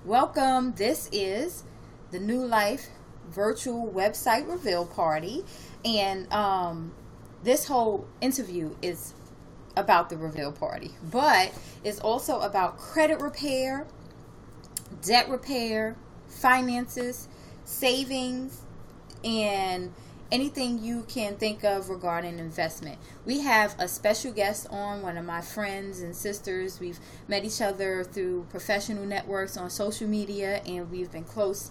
Welcome. This is the New Life virtual website reveal party. And this whole interview is about the reveal party, but it's also about credit repair, debt repair, finances, savings, and anything you can think of regarding investment. We have a special guest on, one of my friends and sisters. We've met each other through professional networks on social media, and we've been close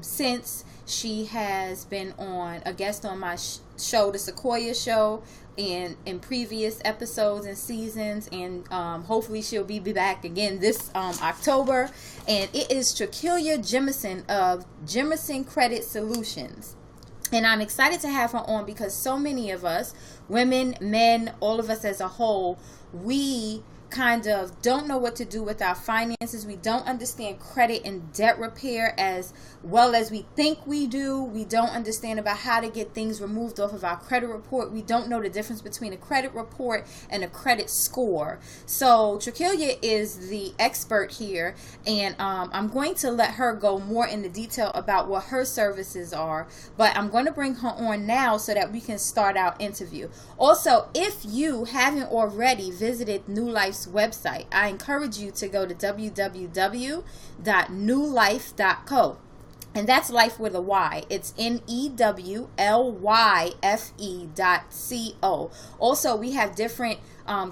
since. She has been on a guest on my show, the Sequoya show, in previous episodes and seasons, and hopefully she'll be back again this October. And it is Trakelia Jimerson of Jimerson Credit Solutions. And I'm excited to have her on because so many of us, women, men, all of us as a whole, we kind of don't know what to do with our finances. We don't understand credit and debt repair as well as we think we do. We don't understand about how to get things removed off of our credit report. We don't know the difference between a credit report and a credit score. So Trakelia is the expert here, and I'm going to let her go more into detail about what her services are, but I'm going to bring her on now so that we can start our interview. Also, if you haven't already visited New Life's website, I encourage you to go to www.newlife.co. And that's life with a Y. It's NEWLYFE.co. Also, we have different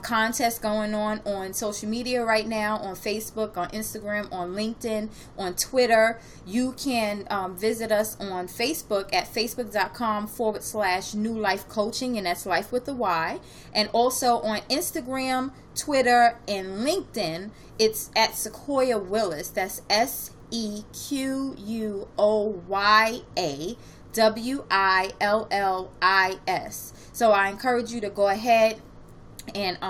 contests going on social media right now, on Facebook, on Instagram, on LinkedIn, on Twitter. You can visit us on Facebook at facebook.com/New Life Coaching, and that's life with a Y. And also on Instagram, Twitter, and LinkedIn, it's at Sequoia Willis. That's SEQUOYA WILLIS. So I encourage you to go ahead and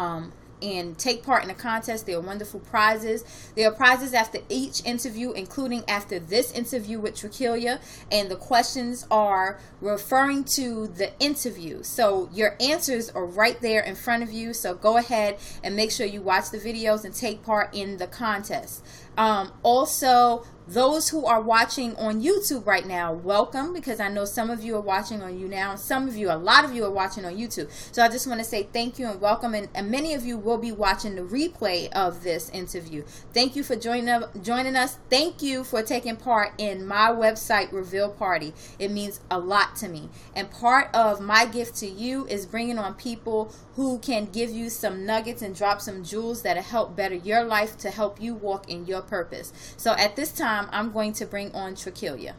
take part in the contest. There are wonderful prizes. There are prizes after each interview, including after this interview with Trakelia, and the questions are referring to the interview. So your answers are right there in front of you. So go ahead and make sure you watch the videos and take part in the contest. Also, those who are watching on YouTube right now, welcome, because I know some of you are watching on you now. Some of you, a lot of you are watching on YouTube. So I just want to say thank you and welcome. And many of you will be watching the replay of this interview. Thank you for joining us. Thank you for taking part in my website reveal party. It means a lot to me. And part of my gift to you is bringing on people who can give you some nuggets and drop some jewels that'll help better your life, to help you walk in your purpose. So at this time, I'm going to bring on Trakelia.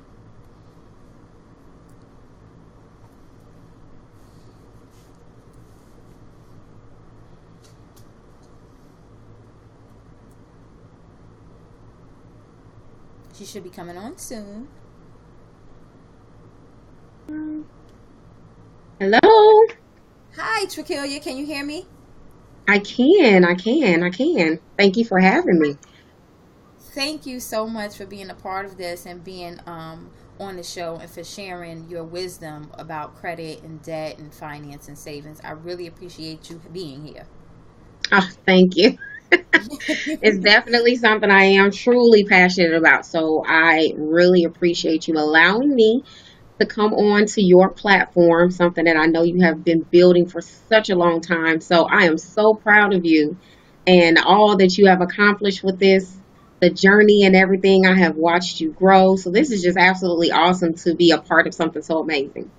She should be coming on soon. Hello. Hi, Trakelia. Can you hear me? I can. Thank you for having me. Thank you so much for being a part of this and being on the show, and for sharing your wisdom about credit and debt and finance and savings. I really appreciate you being here. Oh, thank you. It's definitely something I am truly passionate about. So I really appreciate you allowing me to come on to your platform, something that I know you have been building for such a long time. So I am so proud of you and all that you have accomplished with this, the journey and everything. I have watched you grow. So this is just absolutely awesome to be a part of something so amazing.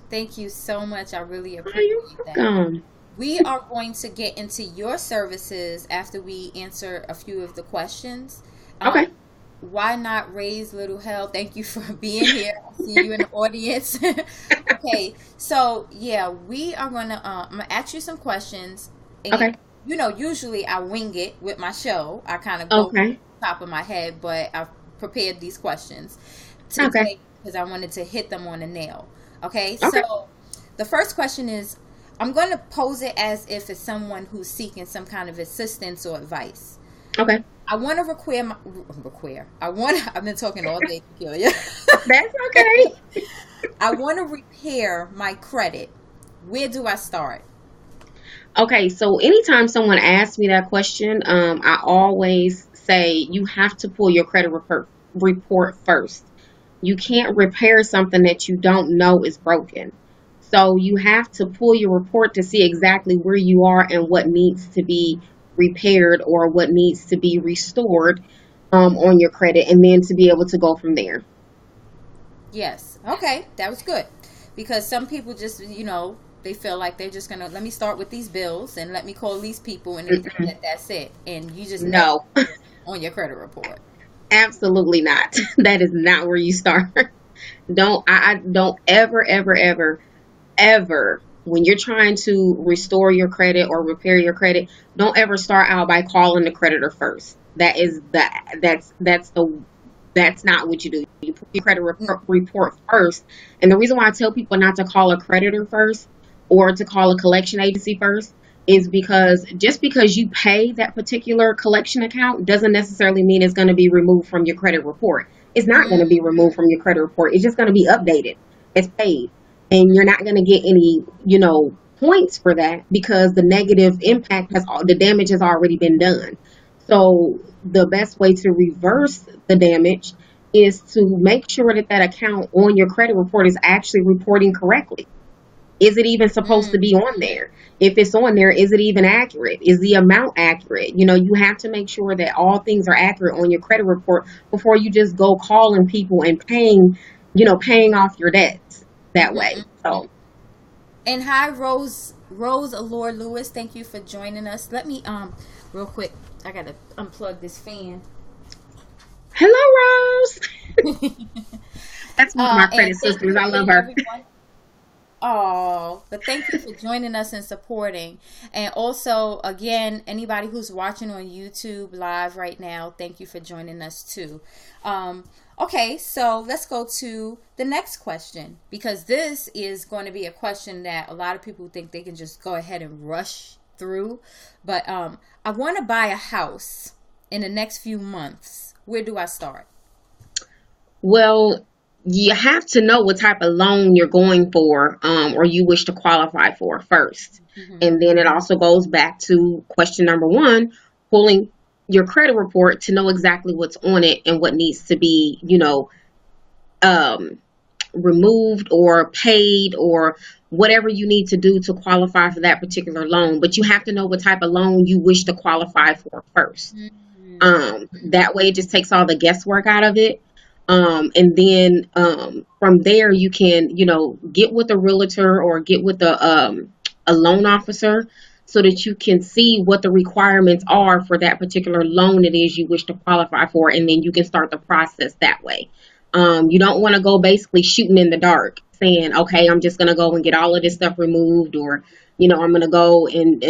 Thank you so much. I really Oh, appreciate you're that. welcome. We are going to get into your services after we answer a few of the questions. Okay. Why not raise little hell? Thank you for being here. I see you in the audience. Okay, so yeah, we are gonna I'm gonna ask you some questions. And Okay. usually I wing it with my show. I kind of go from Okay. the top of my head, but I've prepared these questions Okay. today because I wanted to hit them on the nail. Okay, Okay. so the first question is, I'm going to pose it as if it's someone who's seeking some kind of assistance or advice. Okay. I want to I've been talking all day, Celia. That's okay. I want to repair my credit. Where do I start? Okay, so anytime someone asks me that question, I always say you have to pull your credit report first. You can't repair something that you don't know is broken. So you have to pull your report to see exactly where you are and what needs to be repaired or what needs to be restored on your credit, and then to be able to go from there. Yes. Okay, that was good. Because some people just, they feel like they're just gonna let me start with these bills and let me call these people and that's it. And you just No, on your credit report. absolutely not. That is not where you start. I don't ever, when you're trying to restore your credit or repair your credit, don't ever start out by calling the creditor first. That's not what you do. You put your credit report first. And the reason why I tell people not to call a creditor first or to call a collection agency first is because just because you pay that particular collection account doesn't necessarily mean it's going to be removed from your credit report. It's not going to be removed from your credit report. It's just going to be updated. It's paid. And you're not going to get any, points for that because the negative impact the damage has already been done. So the best way to reverse the damage is to make sure that account on your credit report is actually reporting correctly. Is it even supposed to be on there? If it's on there, is it even accurate? Is the amount accurate? You have to make sure that all things are accurate on your credit report before you just go calling people and paying off your debts that way. So. And hi, Rose Allure Lewis. Thank you for joining us. Let me real quick. I gotta unplug this fan. Hello, Rose. That's one of my credit sisters. I love her. Oh, but thank you for joining us and supporting. And also, again, anybody who's watching on YouTube live right now, thank you for joining us too. Okay, so let's go to the next question, because this is going to be a question that a lot of people think they can just go ahead and rush through. But I want to buy a house in the next few months. Where do I start? Well, you have to know what type of loan you're going for or you wish to qualify for first. And then it also goes back to question number one, pulling your credit report to know exactly what's on it and what needs to be, removed or paid or whatever you need to do to qualify for that particular loan. But you have to know what type of loan you wish to qualify for first. That way it just takes all the guesswork out of it. And then from there you can, get with a realtor or get with a loan officer so that you can see what the requirements are for that particular loan it is you wish to qualify for, and then you can start the process that way. You don't want to go basically shooting in the dark saying, okay, I'm just going to go and get all of this stuff removed, or, I'm going to go and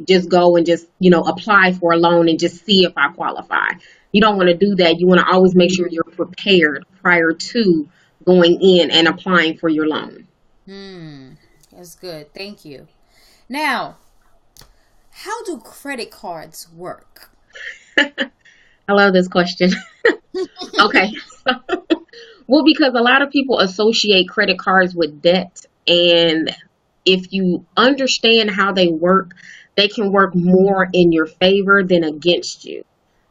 just apply for a loan and just see if I qualify. You don't want to do that. You want to always make sure you're prepared prior to going in and applying for your loan. That's good. Thank you. Now, how do credit cards work? I love this question. Okay. Well, because a lot of people associate credit cards with debt, and if you understand how they work, they can work more in your favor than against you.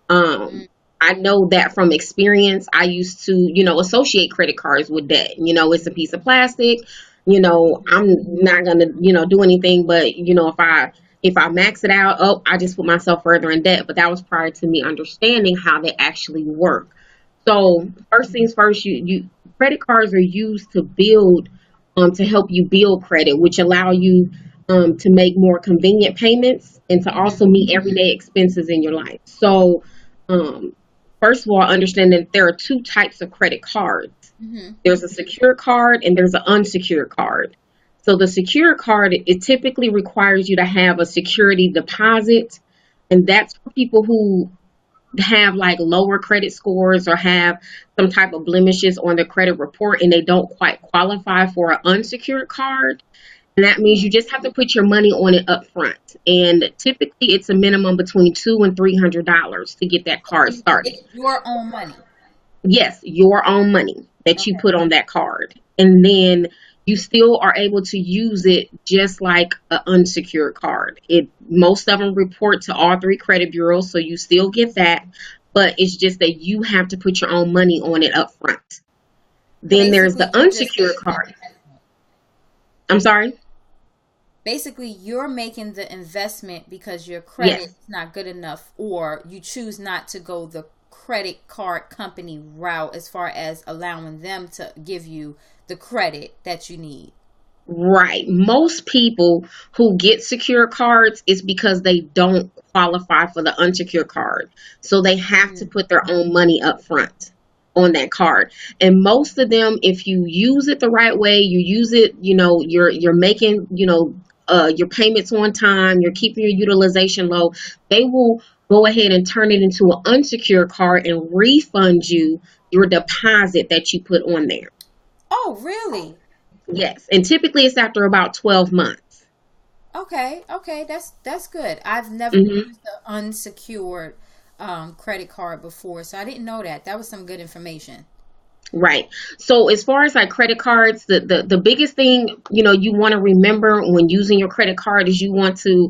I know that from experience. I used to, associate credit cards with debt. It's a piece of plastic. I'm not going to, do anything, but, if I max it out, I just put myself further in debt. But that was prior to me understanding how they actually work. So first things first, credit cards are used to build, to help you build credit, which allow you to make more convenient payments and to also meet everyday expenses in your life. So first of all, understand that there are two types of credit cards. There's a secure card and there's an unsecured card. So the secure card, it typically requires you to have a security deposit, and that's for people who have like lower credit scores or have some type of blemishes on their credit report and they don't quite qualify for an unsecured card. And that means you just have to put your money on it up front. And typically it's a minimum between $200 and $300 to get that card started. It's your own money. Yes, your own money that you put on that card. And then you still are able to use it just like an unsecured card. Most of them report to all three credit bureaus, so you still get that, but it's just that you have to put your own money on it up front. Then there's Basically, the you're just unsecured card. I'm sorry? basically you're making the investment because your credit Yes. is not good enough, or you choose not to go the credit card company route as far as allowing them to give you the credit that you need. Right. Most people who get secure cards is because they don't qualify for the unsecured card. So they have to Mm. put their own money up front on that card. And most of them, if you use it the right way, you use it, you're making, your payments on time, you're keeping your utilization low, they will go ahead and turn it into an unsecured card and refund you your deposit that you put on there. Oh, really? Yes, and typically it's after about 12 months. Okay, okay, that's good. I've never hmm used the unsecured credit card before, so I didn't know that. That was some good information. Right. So as far as like credit cards, the biggest thing, you want to remember when using your credit card is you want to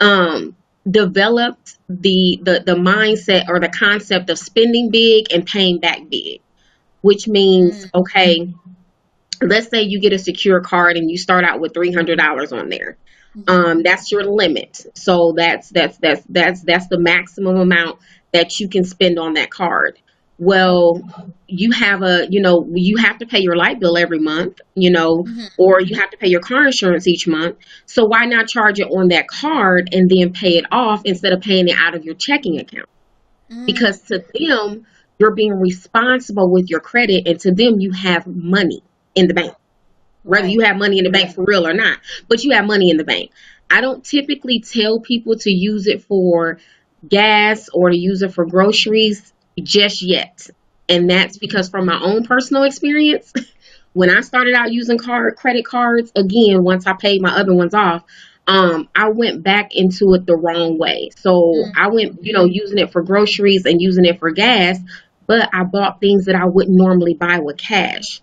um develop the mindset or the concept of spending big and paying back big, which means, Mm, okay, let's say you get a secure card and you start out with $300 on there. mhm, That's your limit. So that's the maximum amount that you can spend on that card. Well, you have to pay your light bill every month, mhm, or you have to pay your car insurance each month. So why not charge it on that card and then pay it off instead of paying it out of your checking account? mm, Because to them, you're being responsible with your credit, and to them, you have money in the bank, whether right. you have money in the bank for real or not, but you have money in the bank. I don't typically tell people to use it for gas or to use it for groceries just yet. And that's because from my own personal experience, when I started out using credit cards, again, once I paid my other ones off, I went back into it the wrong way. So Mm, I went, using it for groceries and using it for gas, but I bought things that I wouldn't normally buy with cash.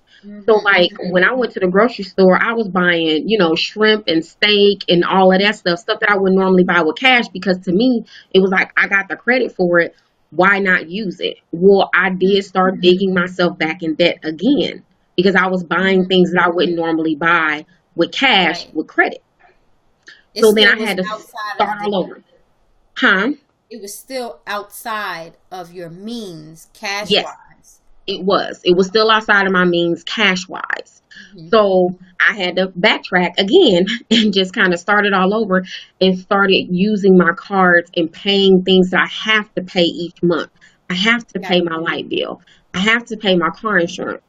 So mhm, like when I went to the grocery store, I was buying, shrimp and steak and all of that stuff that I would normally buy with cash, because to me, it was like I got the credit for it. Why not use it? Well, I did start digging myself back in debt again because I was buying mm, things that I wouldn't normally buy with cash right. with credit. It So then still I was had to outside start of the all over. Huh? it was still outside of your means cash Yes. wise. It was. It was still outside of my means cash wise. Mhm, So I had to backtrack again and just kind of started all over and started using my cards and paying things that I have to pay each month. I have to got pay my light bill. I have to pay my car insurance.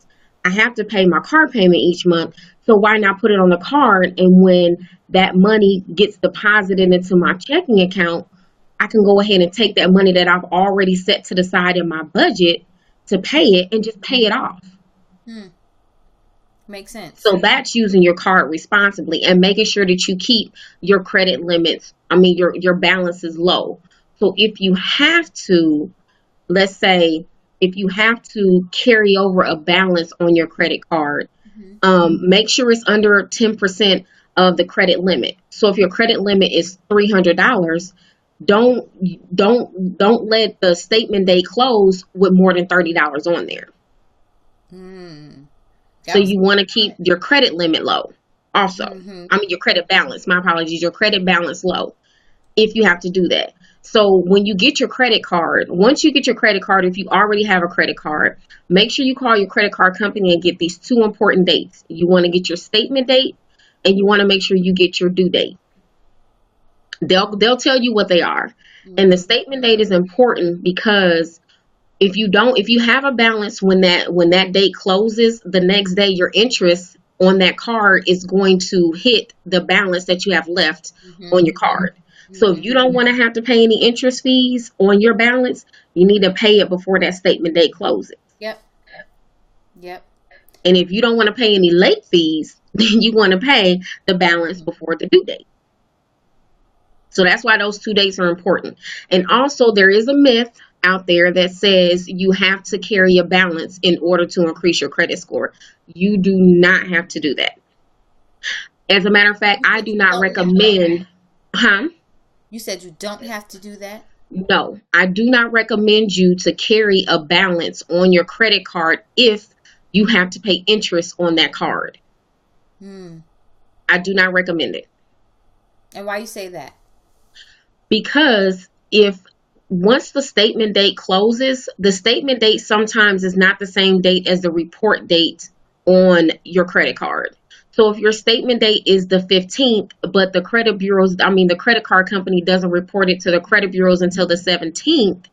I have to pay my car payment each month. So why not put it on the card? And when that money gets deposited into my checking account, I can go ahead and take that money that I've already set to the side in my budget to pay it and just pay it off. hmm, makes sense. So that's using your card responsibly and making sure that you keep your credit limits, your balance is low. So if you have to, let's say, if you have to carry over a balance on your credit card, Mhm, make sure it's under 10% of the credit limit. So if your credit limit is $300, don't don't let the statement day close with more than $30 on there. mm. So That was you want to keep your credit limit low also. mhm, Your credit balance, my apologies, your credit balance low if you have to do that. So when you get your credit card, once you get your credit card, if you already have a credit card, make sure you call your credit card company and get these two important dates. You want to get your statement date and you want to make sure you get your due date. They'll tell you what they are. And the mhm, statement date is important because if you have a balance when that date closes, the next day your interest on that card is going to hit the balance that you have left on mhm, your card. So if mhm. you don't want to have to pay any interest fees on your balance, you need to pay it before that statement date closes. Yep, yep. And if you don't want to pay any late fees, then you want to pay the balance Mhm. before the due date. So that's why those 2 dates are important. And also, there is a myth out there that says you have to carry a balance in order to increase your credit score. You do not have to do that. As a matter of fact, You I said do you not don't have to do that. recommend, huh? You said you don't have to do that. No, I do not recommend you to carry a balance on your credit card if you have to pay interest on that card. Hmm. I do not recommend it And why you say that? because if once the statement date closes, the statement date sometimes is not the same date as the report date on your credit card. So if your statement date is the 15th, but the credit card company doesn't report it to the credit bureaus until the 17th,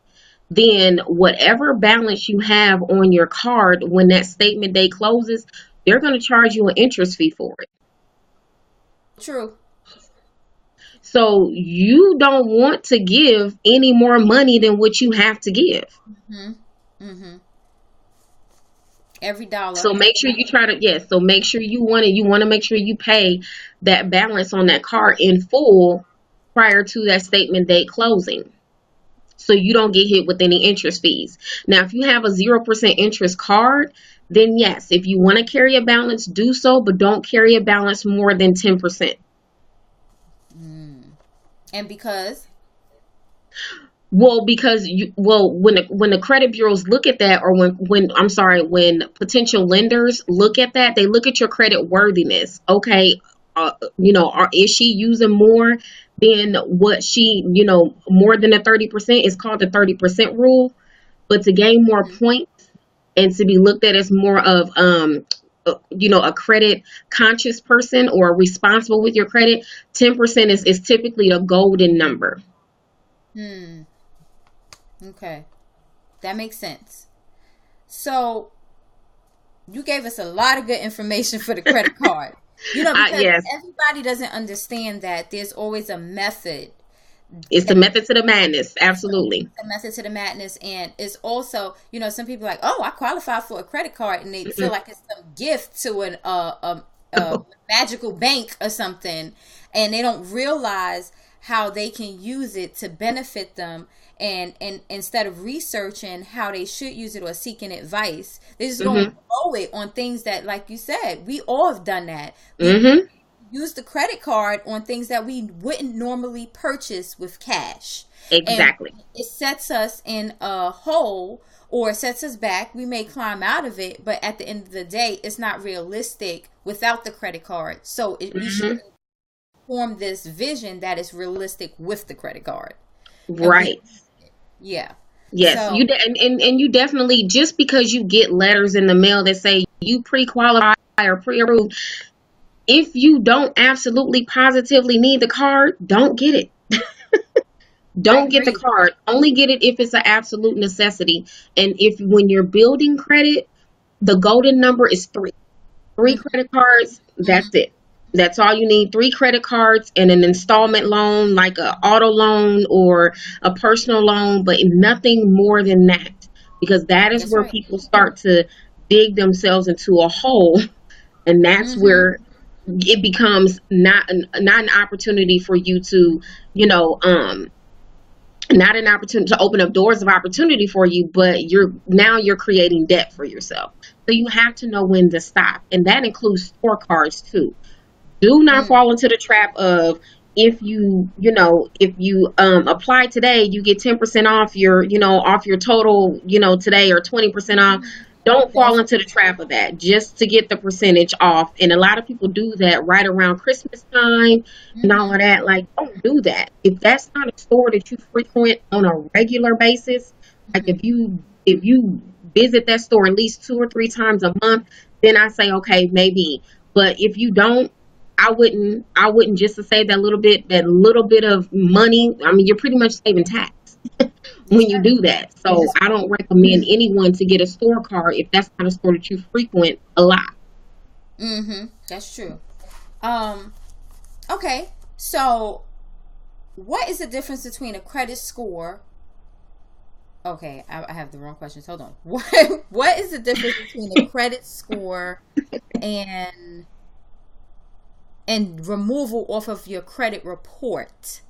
then whatever balance you have on your card when that statement date closes, they're going to charge you an interest fee for it. True. So you don't want to give any more money than what you have to give. Hmm. Hmm. Every dollar. So make sure you try to, yes, so make sure you want to make sure you pay that balance on that card in full prior to that statement date closing. So you don't get hit with any interest fees. Now, if you have a 0% interest card, then yes, if you want to carry a balance, do so, but don't carry a balance more than 10%. And because. Well, because when the credit bureaus look at that, or when potential lenders look at that, they look at your credit worthiness. Okay, is she using more than what more than the 30% is called the 30% rule. But to gain more points and to be looked at as more of a credit conscious person or responsible with your credit, 10% is typically the golden number. Hmm. Okay. That makes sense. So you gave us a lot of good information for the credit card. Because Yes, everybody doesn't understand that there's always a method. it's the method to the madness. Absolutely. A method to the madness, and it's also, some people are like, oh, I qualify for a credit card, and they feel like it's some gift to a magical bank or something, and they don't realize how they can use it to benefit them, and instead of researching how they should use it or seeking advice, they just go and blow it on things that, like you said, we all have done that. We use the credit card on things that we wouldn't normally purchase with cash. Exactly. And it sets us in a hole, or it sets us back. We may climb out of it, but at the end of the day, it's not realistic without the credit card. So we should form this vision that is realistic with the credit card. Right. Yeah. Yes, So, and you definitely, just because you get letters in the mail that say you pre-qualify or pre-approved, if you don't absolutely positively need the card, don't get it. I Don't get the agree. card. Only get it if it's an absolute necessity. And if when you're building credit, the golden number is 3. 3 Mhm. credit cards, that's it. That's all you need. 3 credit cards and an installment loan, like a auto loan or a personal loan, but nothing more than that. Because that is That's where right. people start to dig themselves into a hole, and that's Hmm. where it becomes not an opportunity for you to, you know, not an opportunity to open up doors of opportunity for you, but you're creating debt for yourself. So you have to know when to stop, and that includes scorecards too. Do not Mm. fall into the trap of, if you apply today, you get 10% off your total, today, or 20% off. Don't fall That's into the trap of that just to get the percentage off. And a lot of people do that right around Christmas time and all of that. Like, don't do that. If that's not a store that you frequent on a regular basis, like if you visit that store at least 2 or 3 times a month, then I say, okay, maybe. But if you don't, I wouldn't just to save that little bit of money. I mean, you're pretty much saving tax when you right. do that. So I don't recommend anyone to get a store card if that's not a store that you frequent a lot. That's true. Um. Okay. So, what is the difference between a credit score? Okay, I have the wrong questions. Hold on. What is the difference between a credit score and removal off of your credit report?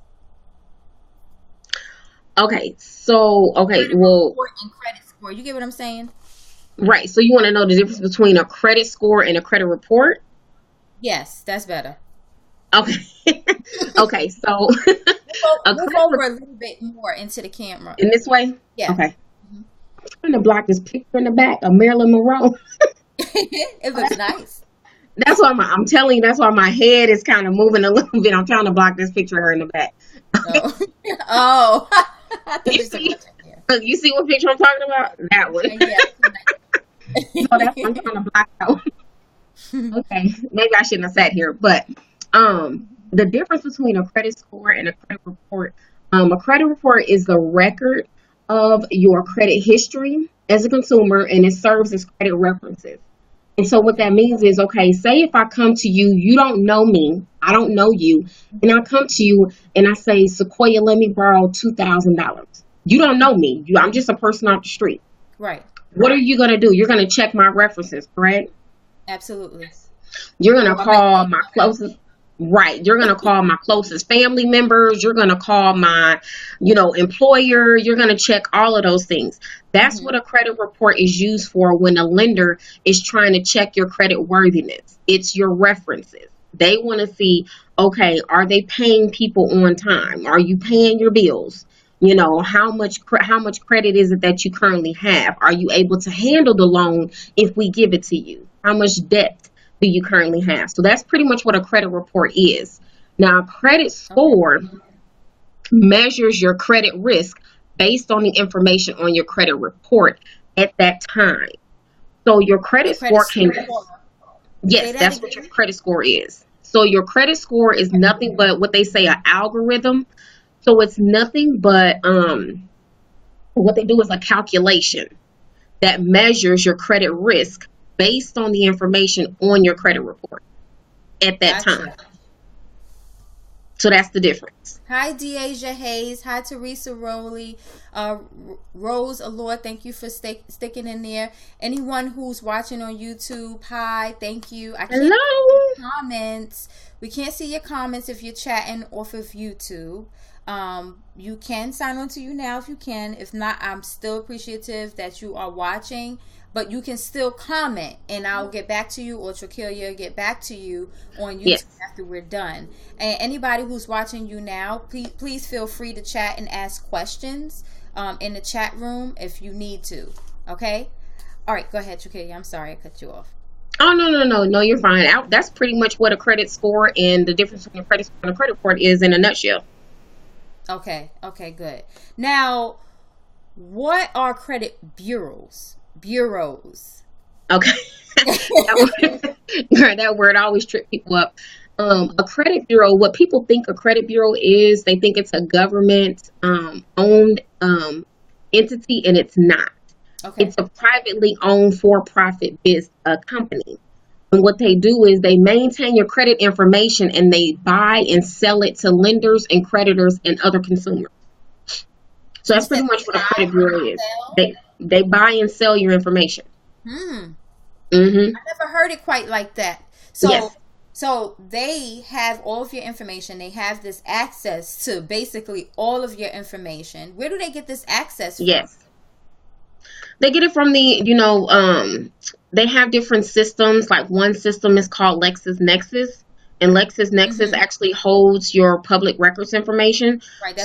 Well, Report and credit score. You get what I'm saying? right. So you want to know the difference between a credit score and a credit report? Yes, that's better. Okay. Okay, so a Move credit over report a little bit more into the camera. in this way. Yeah. Okay. I'm trying to block this picture in the back of Marilyn Monroe. It looks nice. That's why I'm telling you, that's why my head is kind of moving a little bit. I'm trying to block this picture of her in the back. Oh. Oh. I thought You you said see, here. look, you see what picture I'm talking about? That one. Yeah. No, that's what I'm trying to block out. Okay, maybe I shouldn't have sat here, but the difference between a credit score and a credit report, a credit report is the record of your credit history as a consumer, and it serves as credit references. And so what that means is, okay, say if I come to you, you don't know me, I don't know you, and I come to you and I say, Sequoia, let me borrow $2,000. You don't know me. I'm just a person off the street. Right. What are you going to do? You're going to check my references, correct? Absolutely. You're going to call my closest, right. You're going to call my closest family members. You're going to call my, employer. You're going to check all of those things. That's what a credit report is used for when a lender is trying to check your credit worthiness. It's your references. They want to see, okay, are they paying people on time? Are you paying your bills? How much credit is it that you currently have? Are you able to handle the loan if we give it to you? How much debt do you currently have? So that's pretty much what a credit report is. Now, a credit score measures your credit risk based on the information on your credit report at that time. So your credit score can, yes, that's what your credit score is. So your credit score is nothing but what they say, an algorithm. So it's nothing but what they do is a calculation that measures your credit risk based on the information on your credit report at that time. So that's the difference. Hi, Deasia Hayes. Hi, Teresa Rowley. Rose Allure, thank you for sticking in there. Anyone who's watching on YouTube, hi, thank you. I can't see your comments. We can't see your comments if you're chatting off of YouTube. You can sign on to you now if you can. If not, I'm still appreciative that you are watching. But you can still comment, and I'll get back to you, or Trakelia get back to you on YouTube after we're done. And anybody who's watching you now, please feel free to chat and ask questions in the chat room if you need to. Okay? All right, go ahead, Trakelia. I'm sorry I cut you off. Oh, no, you're fine. That's pretty much what a credit score and the difference between a credit score and a credit report is in a nutshell. Okay, good. Now, what are credit bureaus? Okay. That word always trips people up. A credit bureau, what people think a credit bureau is, they think it's a government owned entity, and it's not. Okay. It's a privately owned for-profit company. And what they do is they maintain your credit information, and they buy and sell it to lenders and creditors and other consumers. So that's pretty much what a credit bureau is. They buy and sell your information. I never heard it quite like that. So they have all of your information. They have this access to basically all of your information. Where do they get this access from? Yes. They get it from they have different systems. Like one system is called LexisNexis, and LexisNexis actually holds your public records information. Right.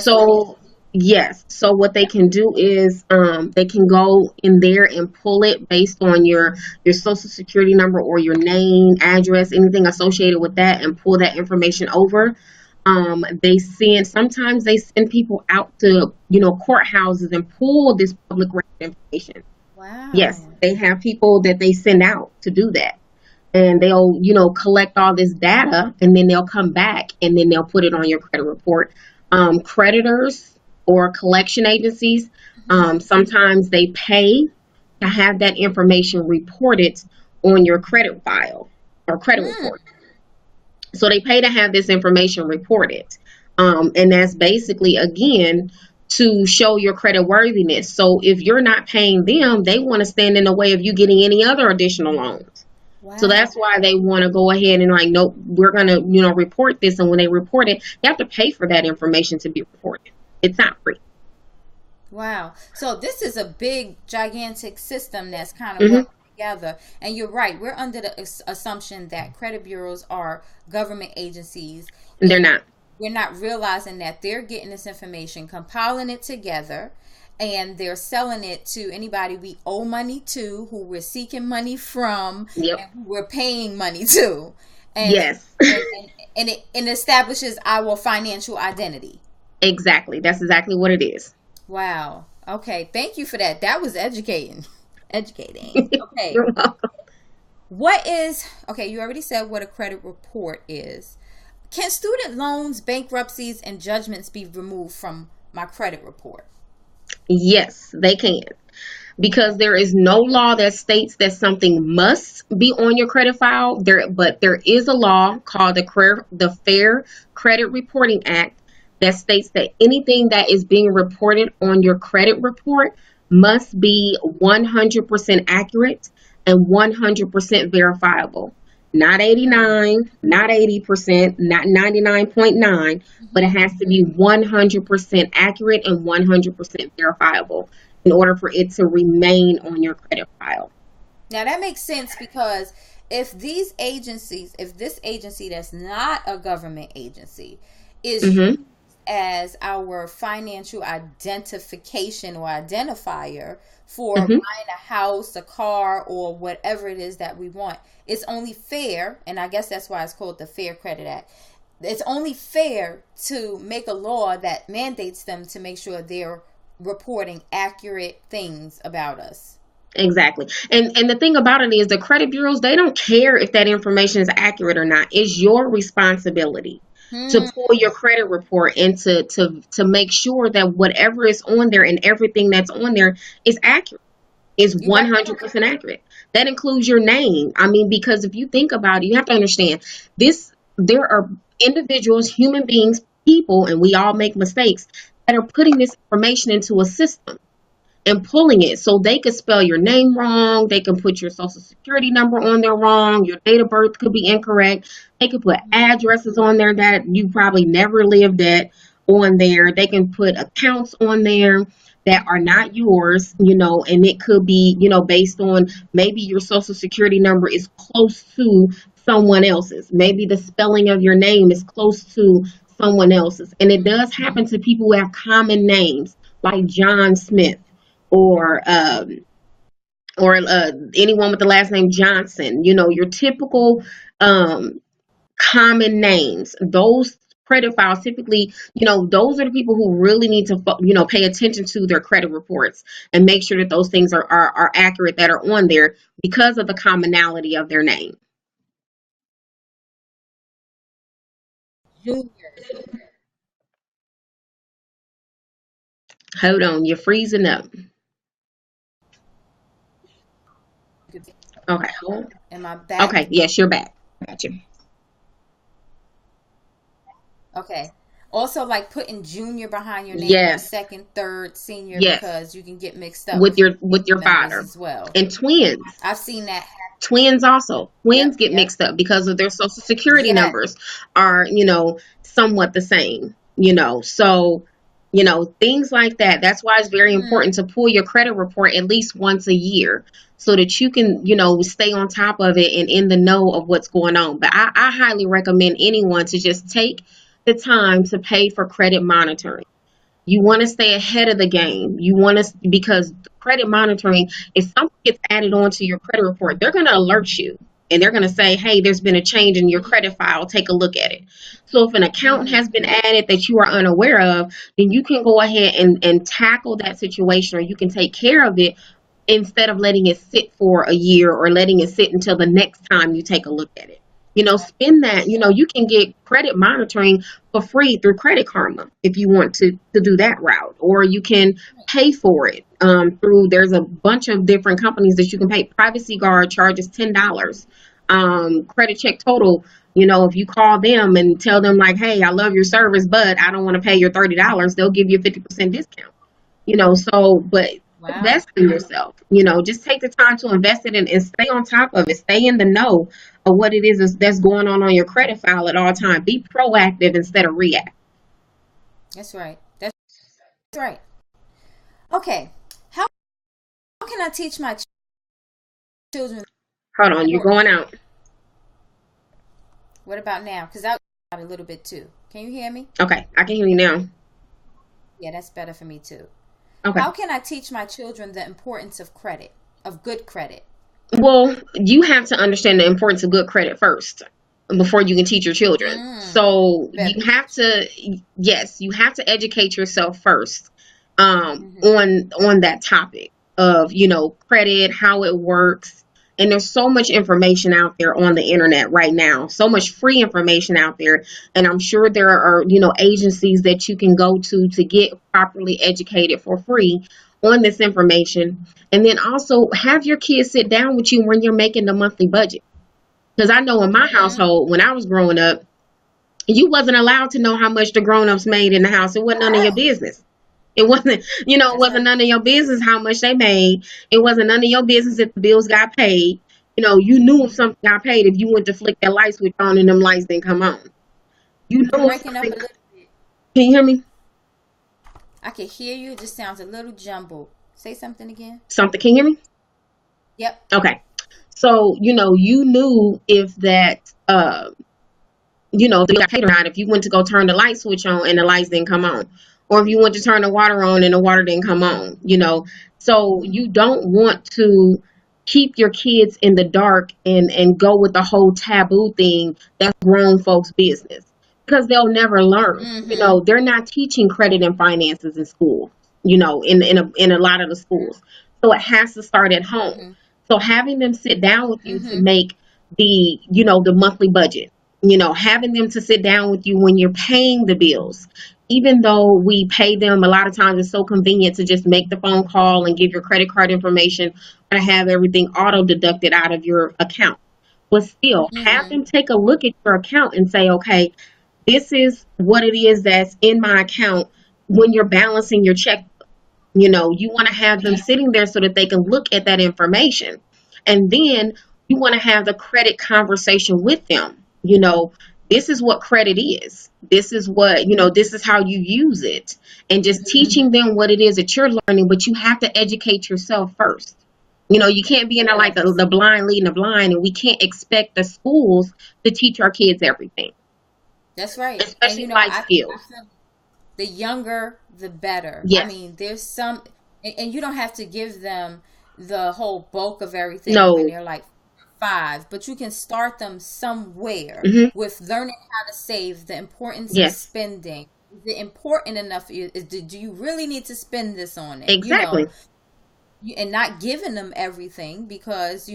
Yes. So what they can do is they can go in there and pull it based on your social security number or your name, address, anything associated with that, and pull that information over. Sometimes they send people out to, courthouses and pull this public record information. Wow. Yes. They have people that they send out to do that. And they'll, collect all this data, and then they'll come back and then they'll put it on your credit report. Creditors or collection agencies, sometimes they pay to have that information reported on your credit file or credit report. So they pay to have this information reported. And that's basically, again, to show your credit worthiness. So if you're not paying them, they want to stand in the way of you getting any other additional loans. Wow. So that's why they want to go ahead and nope, we're going to, report this. And when they report it, you have to pay for that information to be reported. It's not free. Wow. So this is a big, gigantic system that's kind of working together. And you're right. We're under the assumption that credit bureaus are government agencies, They're and not. we're not realizing that they're getting this information, compiling it together, and they're selling it to anybody we owe money to, who we're seeking money from, Yep. and who we're paying money to. And Yes. it establishes our financial identity. Exactly. That's exactly what it is. Wow. Okay. Thank you for that. That was educating. Educating. Okay. You're welcome. Okay, you already said what a credit report is. Can student loans, bankruptcies, and judgments be removed from my credit report? Yes, they can. Because there is no law that states that something must be on your credit file. But there is a law called the Fair Credit Reporting Act that states that anything that is being reported on your credit report must be 100% accurate and 100% verifiable. Not 89, not 80%, not 99.9, but it has to be 100% accurate and 100% verifiable in order for it to remain on your credit file. Now that makes sense, because if this agency that's not a government agency is used Mm-hmm. as our financial identification or identifier for Mm-hmm. buying a house, a car, or whatever it is that we want, it's only fair, and I guess that's why it's called the Fair Credit Act. It's only fair to make a law that mandates them to make sure they're reporting accurate things about us. Exactly. And the thing about it is the credit bureaus, they don't care if that information is accurate or not. It's your responsibility to Hmm. pull your credit report and to make sure that whatever is on there and everything that's on there is accurate. Is You right. 100% accurate. That includes your name. I mean, because if you think about it, you have to understand this. There are individuals, human beings, people, and we all make mistakes, that are putting this information into a system and pulling it so they could spell your name wrong. They can put your social security number on there wrong. Your date of birth could be incorrect. They could put addresses on there that you probably never lived at on there. They can put accounts on there that are not yours, and it could be, based on maybe your social security number is close to someone else's. Maybe the spelling of your name is close to someone else's. And it does happen to people who have common names like John Smith or anyone with the last name Johnson. Your typical common names. Those credit files typically, those are the people who really need to, pay attention to their credit reports and make sure that those things are accurate that are on there because of the commonality of their name. Junior. Hold on, you're freezing up. Okay. Am I back? Okay. Yes, you're back. Got you. Okay. Also, like putting junior behind your name, or Yes. second, third, senior, Yes. because you can get mixed up With with your members father as well. and twins. I've seen that. Twins also. Yep, Twins get yep. mixed up because of their social security Yes. numbers are, somewhat the same. So, things like that. That's why it's very Hmm. important to pull your credit report at least once a year so that you can, stay on top of it and in the know of what's going on. But I highly recommend anyone to just take the time to pay for credit monitoring. You want to stay ahead of the game. You want to, because credit monitoring, if something gets added onto your credit report, they're going to alert you and they're going to say, hey, there's been a change in your credit file. Take a look at it. So if an account Hmm. has been added that you are unaware of, then you can go ahead and tackle that situation, or you can take care of it instead of letting it sit for a year or letting it sit until the next time you take a look at it. Spend that. You can get credit monitoring for free through Credit Karma if you want to do that route, or you can pay for it through. There's a bunch of different companies that you can pay. Privacy Guard charges $10. Credit Check Total. If you call them and tell them like, hey, I love your service, but I don't want to pay your $30, they'll give you a 50% discount. But Wow. invest in yourself. Just take the time to invest in it and stay on top of it. Stay in the know of what it is that's going on your credit file at all times. Be proactive instead of reactive. That's right. That's right. Okay. How can I teach my children. Hold on, you're going out. What about now? Because I out a little bit too. Can you hear me? Okay, I can hear you now. Yeah, that's better for me too. Okay. How can I teach my children the importance of credit, of good credit? Well, you have to understand the importance of good credit first before you can teach your children. So Very. you have to, yes, you have to educate yourself first Mm-hmm. on that topic of, credit, how it works. And there's so much information out there on the internet right now, so much free information out there. And I'm sure there are, agencies that you can go to get properly educated for free on this information. And then also have your kids sit down with you when you're making the monthly budget. Because I know in my household, when I was growing up, you wasn't allowed to know how much the grown-ups made in the house. It wasn't none of your business. It wasn't, it wasn't none of your business how much they made. It wasn't none of your business if the bills got paid. You knew if something got paid if you went to flick that light switch on and them lights didn't come on. You know, breaking up a little bit. Can you hear me? I can hear you. It just sounds a little jumbled. Say something again. Something. Can you hear me? Yep. Okay. So, you knew if that, the bill got paid or not, if you went to go turn the light switch on and the lights didn't come on, or if you went to turn the water on and the water didn't come on, so you don't want to keep your kids in the dark and go with the whole taboo thing that's grown folks' business, because they'll never learn. They're not teaching credit and finances in school, in a lot of the schools. So it has to start at home. So having them sit down with you to make the monthly budget, having them to sit down with you when you're paying the bills, even though we pay them, a lot of times it's so convenient to just make the phone call and give your credit card information and have everything auto deducted out of your account. But still, have them take a look at your account and say, okay, this is what it is that's in my account when you're balancing your checkbook. You want to have them sitting there so that they can look at that information. And then you want to have the credit conversation with them. This is what credit is. This is what, this is how you use it. And just teaching them what it is that you're learning, but you have to educate yourself first. You can't be in there like the blind leading the blind, and we can't expect the schools to teach our kids everything. That's right. Especially life skills. The younger, the better. Yes. I mean, there's some, and you don't have to give them the whole bulk of everything when they're like 5, but you can start them somewhere with learning how to save, the importance of spending. Is it important enough? Do you really need to spend this on it? Exactly. And not giving them everything, because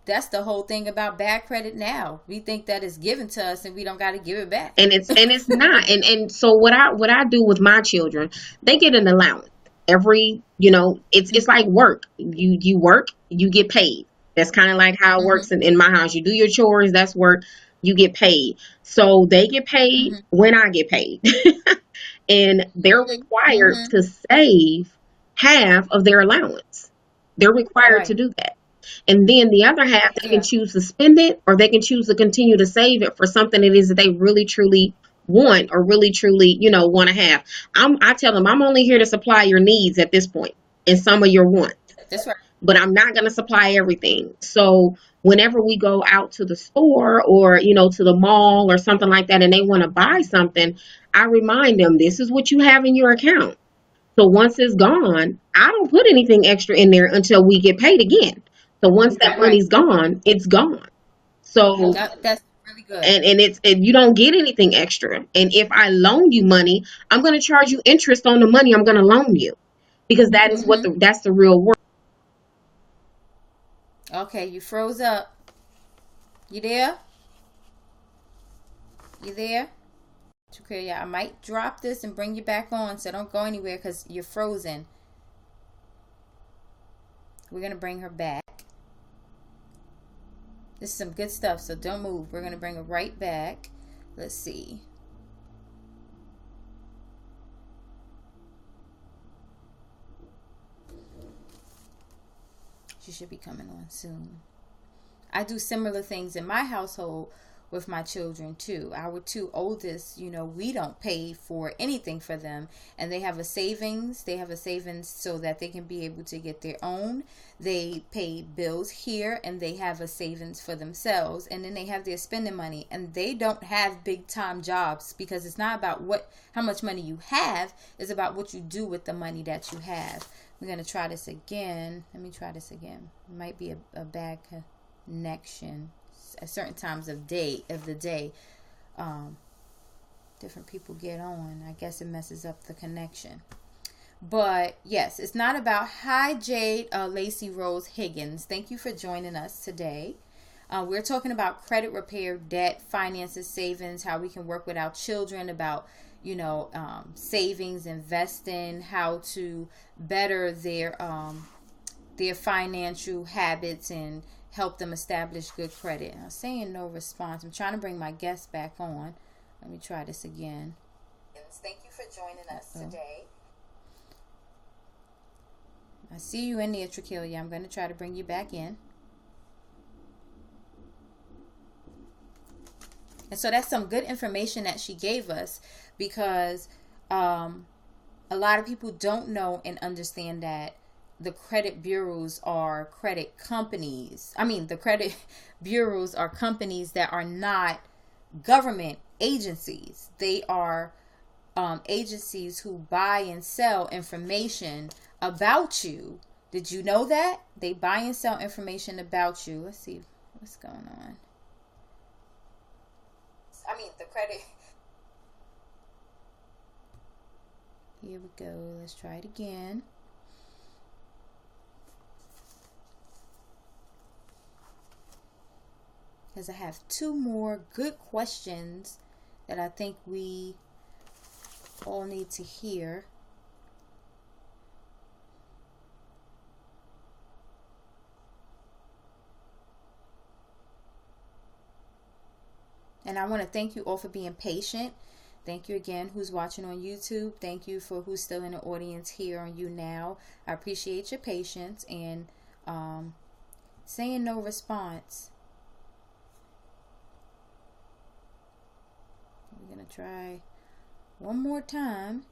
that's the whole thing about bad credit now. We think that it's given to us and we don't got to give it back. And it's not. And so what I do with my children, they get an allowance every, it's like work. You work, you get paid. That's kind of like how it works in my house. You do your chores, that's work, you get paid. So they get paid when I get paid. And they're required to save half of their allowance. They're required to do that. And then the other half, they can choose to spend it, or they can choose to continue to save it for something it is that they really truly want, or really truly, want to have. I tell them, I'm only here to supply your needs at this point and some of your wants. That's right. But I'm not going to supply everything. So whenever we go out to the store or, to the mall or something like that, and they want to buy something, I remind them, this is what you have in your account. So once it's gone, I don't put anything extra in there until we get paid again. So once that money's gone, it's gone. So that's really good. And you don't get anything extra. And if I loan you money, I'm going to charge you interest on the money I'm going to loan you, because that is that's the real work. Okay, you froze up. You there? You there? Trakelia, I might drop this and bring you back on, so don't go anywhere because you're frozen. We're going to bring her back. This is some good stuff, so don't move. We're going to bring her right back. Let's see. She should be coming on soon. I do similar things in my household with my children too. Our two oldest, we don't pay for anything for them, and they have a savings. They have a savings so that they can be able to get their own. They pay bills here, and they have a savings for themselves, and then they have their spending money, and they don't have big time jobs, because it's not about how much money you have. It's about what you do with the money that you have. We're going to try this again. Let me try this again. It might be a bad connection at certain times of the day. Different people get on. I guess it messes up the connection. But yes, it's not about. Hi, Jade Lacey Rose Higgins. Thank you for joining us today. We're talking about credit repair, debt, finances, savings, how we can work with our children, about savings, investing, how to better their financial habits and help them establish good credit. I'm saying no response. I'm trying to bring my guest back on. Let me try this again. Thank you for joining us today. I see you in there, Trakelia. I'm going to try to bring you back in. And so that's some good information that she gave us, because a lot of people don't know and understand that the credit bureaus are credit companies. The credit bureaus are companies that are not government agencies. They are agencies who buy and sell information about you. Did you know that? They buy and sell information about you. Let's see what's going on. The credit. Here we go. Let's try it again. Because I have two more good questions that I think we all need to hear. And I want to thank you all for being patient. Thank you again who's watching on YouTube. Thank you for who's still in the audience here on YouNow. I appreciate your patience and saying no response. We're going to try one more time.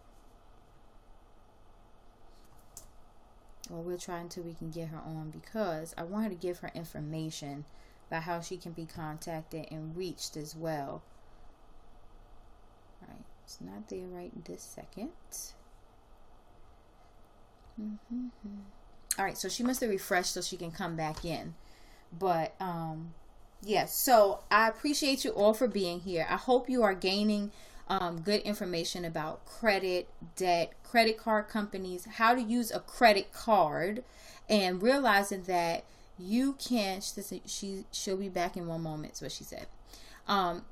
Well, we'll try until we can get her on, because I want her to give her information about how she can be contacted and reached as well. All right, it's not there right this second. All right, so she must have refreshed so she can come back in. But yes, so I appreciate you all for being here. I hope you are gaining good information about credit, debt, credit card companies, how to use a credit card, and realizing that you can, she'll be back in one moment, is what she said.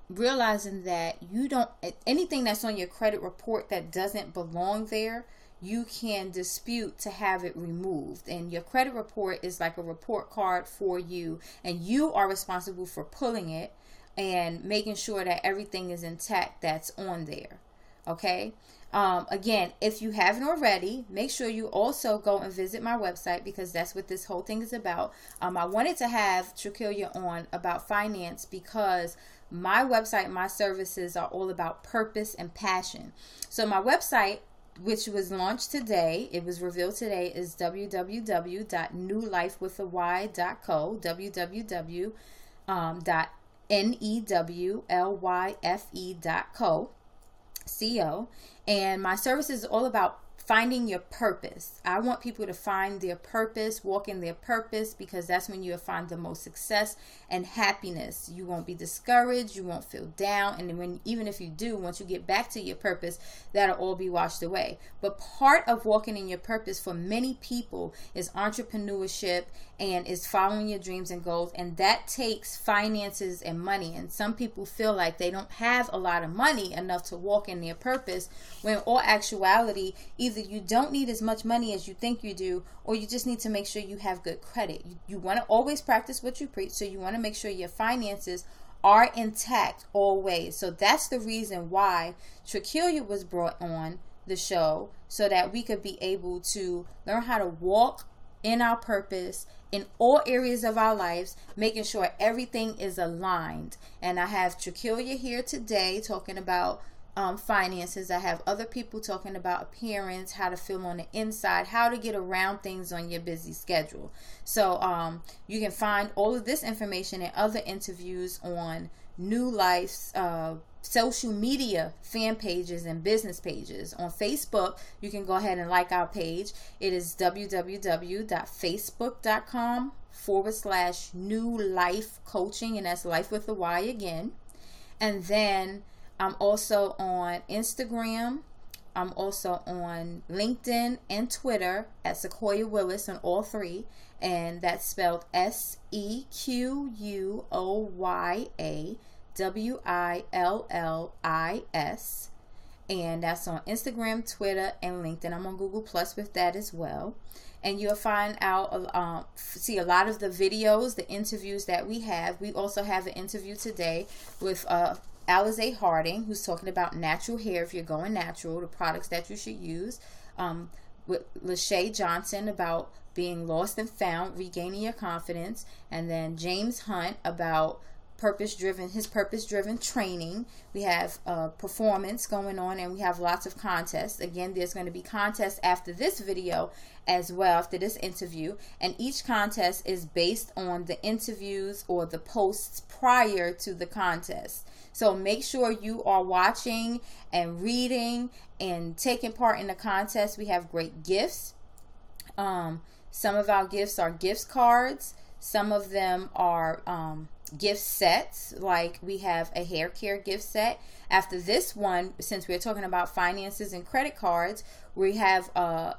Realizing that you don't, anything that's on your credit report that doesn't belong there, you can dispute to have it removed. And your credit report is like a report card for you, and you are responsible for pulling it and making sure that everything is intact that's on there. Okay. Again, if you haven't already, make sure you also go and visit my website, because that's what this whole thing is about. I wanted to have Trakelia on about finance, because my website, my services are all about purpose and passion. So my website, which was launched today, it was revealed today, is www.newlifewithay.co, www.newlyfe.co. And my service is all about finding your purpose. I want people to find their purpose, walk in their purpose, because that's when you'll find the most success and happiness. You won't be discouraged, you won't feel down, and when, even if you do, once you get back to your purpose, that'll all be washed away. But part of walking in your purpose for many people is entrepreneurship and is following your dreams and goals, and that takes finances and money. And some people feel like they don't have a lot of money enough to walk in their purpose, when in all actuality, either you don't need as much money as you think you do, or you just need to make sure you have good credit. You want to always practice what you preach, so you want to make sure your finances are intact always. So that's the reason why Trakelia was brought on the show, so that we could be able to learn how to walk in our purpose, in all areas of our lives, making sure everything is aligned. And I have Trakelia here today talking about finances. I have other people talking about appearance, how to feel on the inside, how to get around things on your busy schedule. So you can find all of this information and other interviews on New Life's social media fan pages and business pages. On Facebook, you can go ahead and like our page. It is www.facebook.com/New Life Coaching, and that's life with a Y again. And then I'm also on Instagram. I'm also on LinkedIn and Twitter at Sequoya Willis on all three. And that's spelled SEQUOYA WILLIS. And that's on Instagram, Twitter, and LinkedIn. I'm on Google Plus with that as well. And you'll find out, see a lot of the videos, the interviews that we have. We also have an interview today with Alize Harding, who's talking about natural hair. If you're going natural, the products that you should use. With Lachey Johnson about being lost and found, regaining your confidence. And then James Hunt about his purpose-driven training. We have performance going on, and we have lots of contests. Again, there's going to be contests after this video as well, after this interview, and each contest is based on the interviews or the posts prior to the contest. So make sure you are watching and reading and taking part in the contest. We have great gifts. Some of our gifts are gift cards. Some of them are gift sets, like we have a hair care gift set. After this one, since we're talking about finances and credit cards, we have a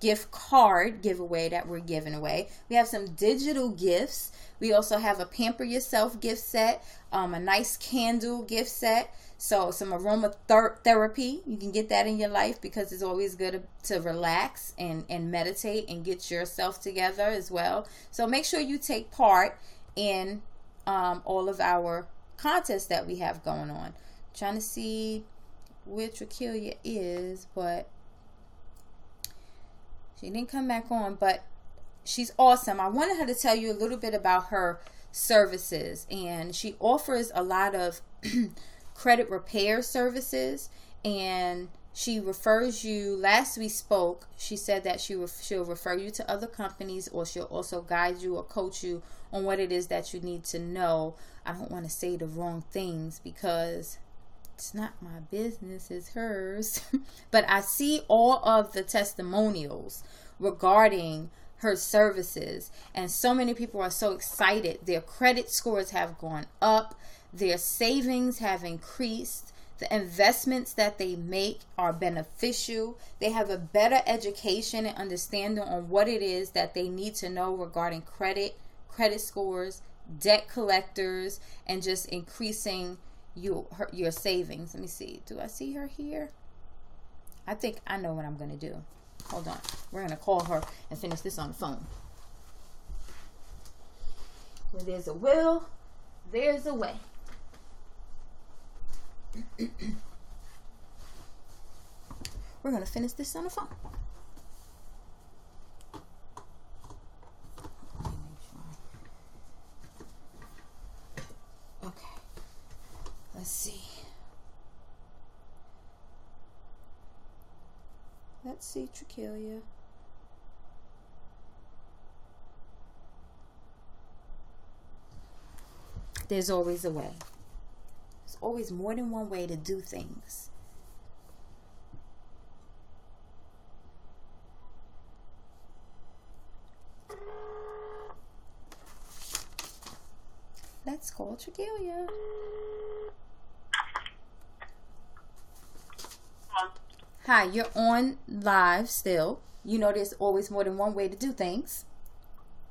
gift card giveaway that we're giving away. We have some digital gifts. We also have a Pamper Yourself gift set, a nice candle gift set. So some aroma therapy, you can get that in your life because it's always good to relax and meditate and get yourself together as well. So make sure you take part in all of our contests that we have going on. Trying to see where Trakelia is, but she didn't come back on, but she's awesome. I wanted her to tell you a little bit about her services, and she offers a lot of credit repair services, and she refers you. Last we spoke, she said that she'll refer you to other companies, or she'll also guide you or coach you on what it is that you need to know. I don't want to say the wrong things because it's not my business, it's hers. But I see all of the testimonials regarding her services, and so many people are so excited. Their credit scores have gone up, their savings have increased, the investments that they make are beneficial. They have a better education and understanding on what it is that they need to know regarding credit scores, debt collectors, and just increasing your savings. Let me see. Do I see her here? I think I know what I'm going to do. Hold on. We're going to call her and finish this on the phone. Where there's a will, there's a way. We're going to finish this on the phone. Okay. Let's see. Let's see, Trakelia. There's always a way. There's always more than one way to do things. Let's call Trakelia. Hi, you're on live still. You know there's always more than one way to do things.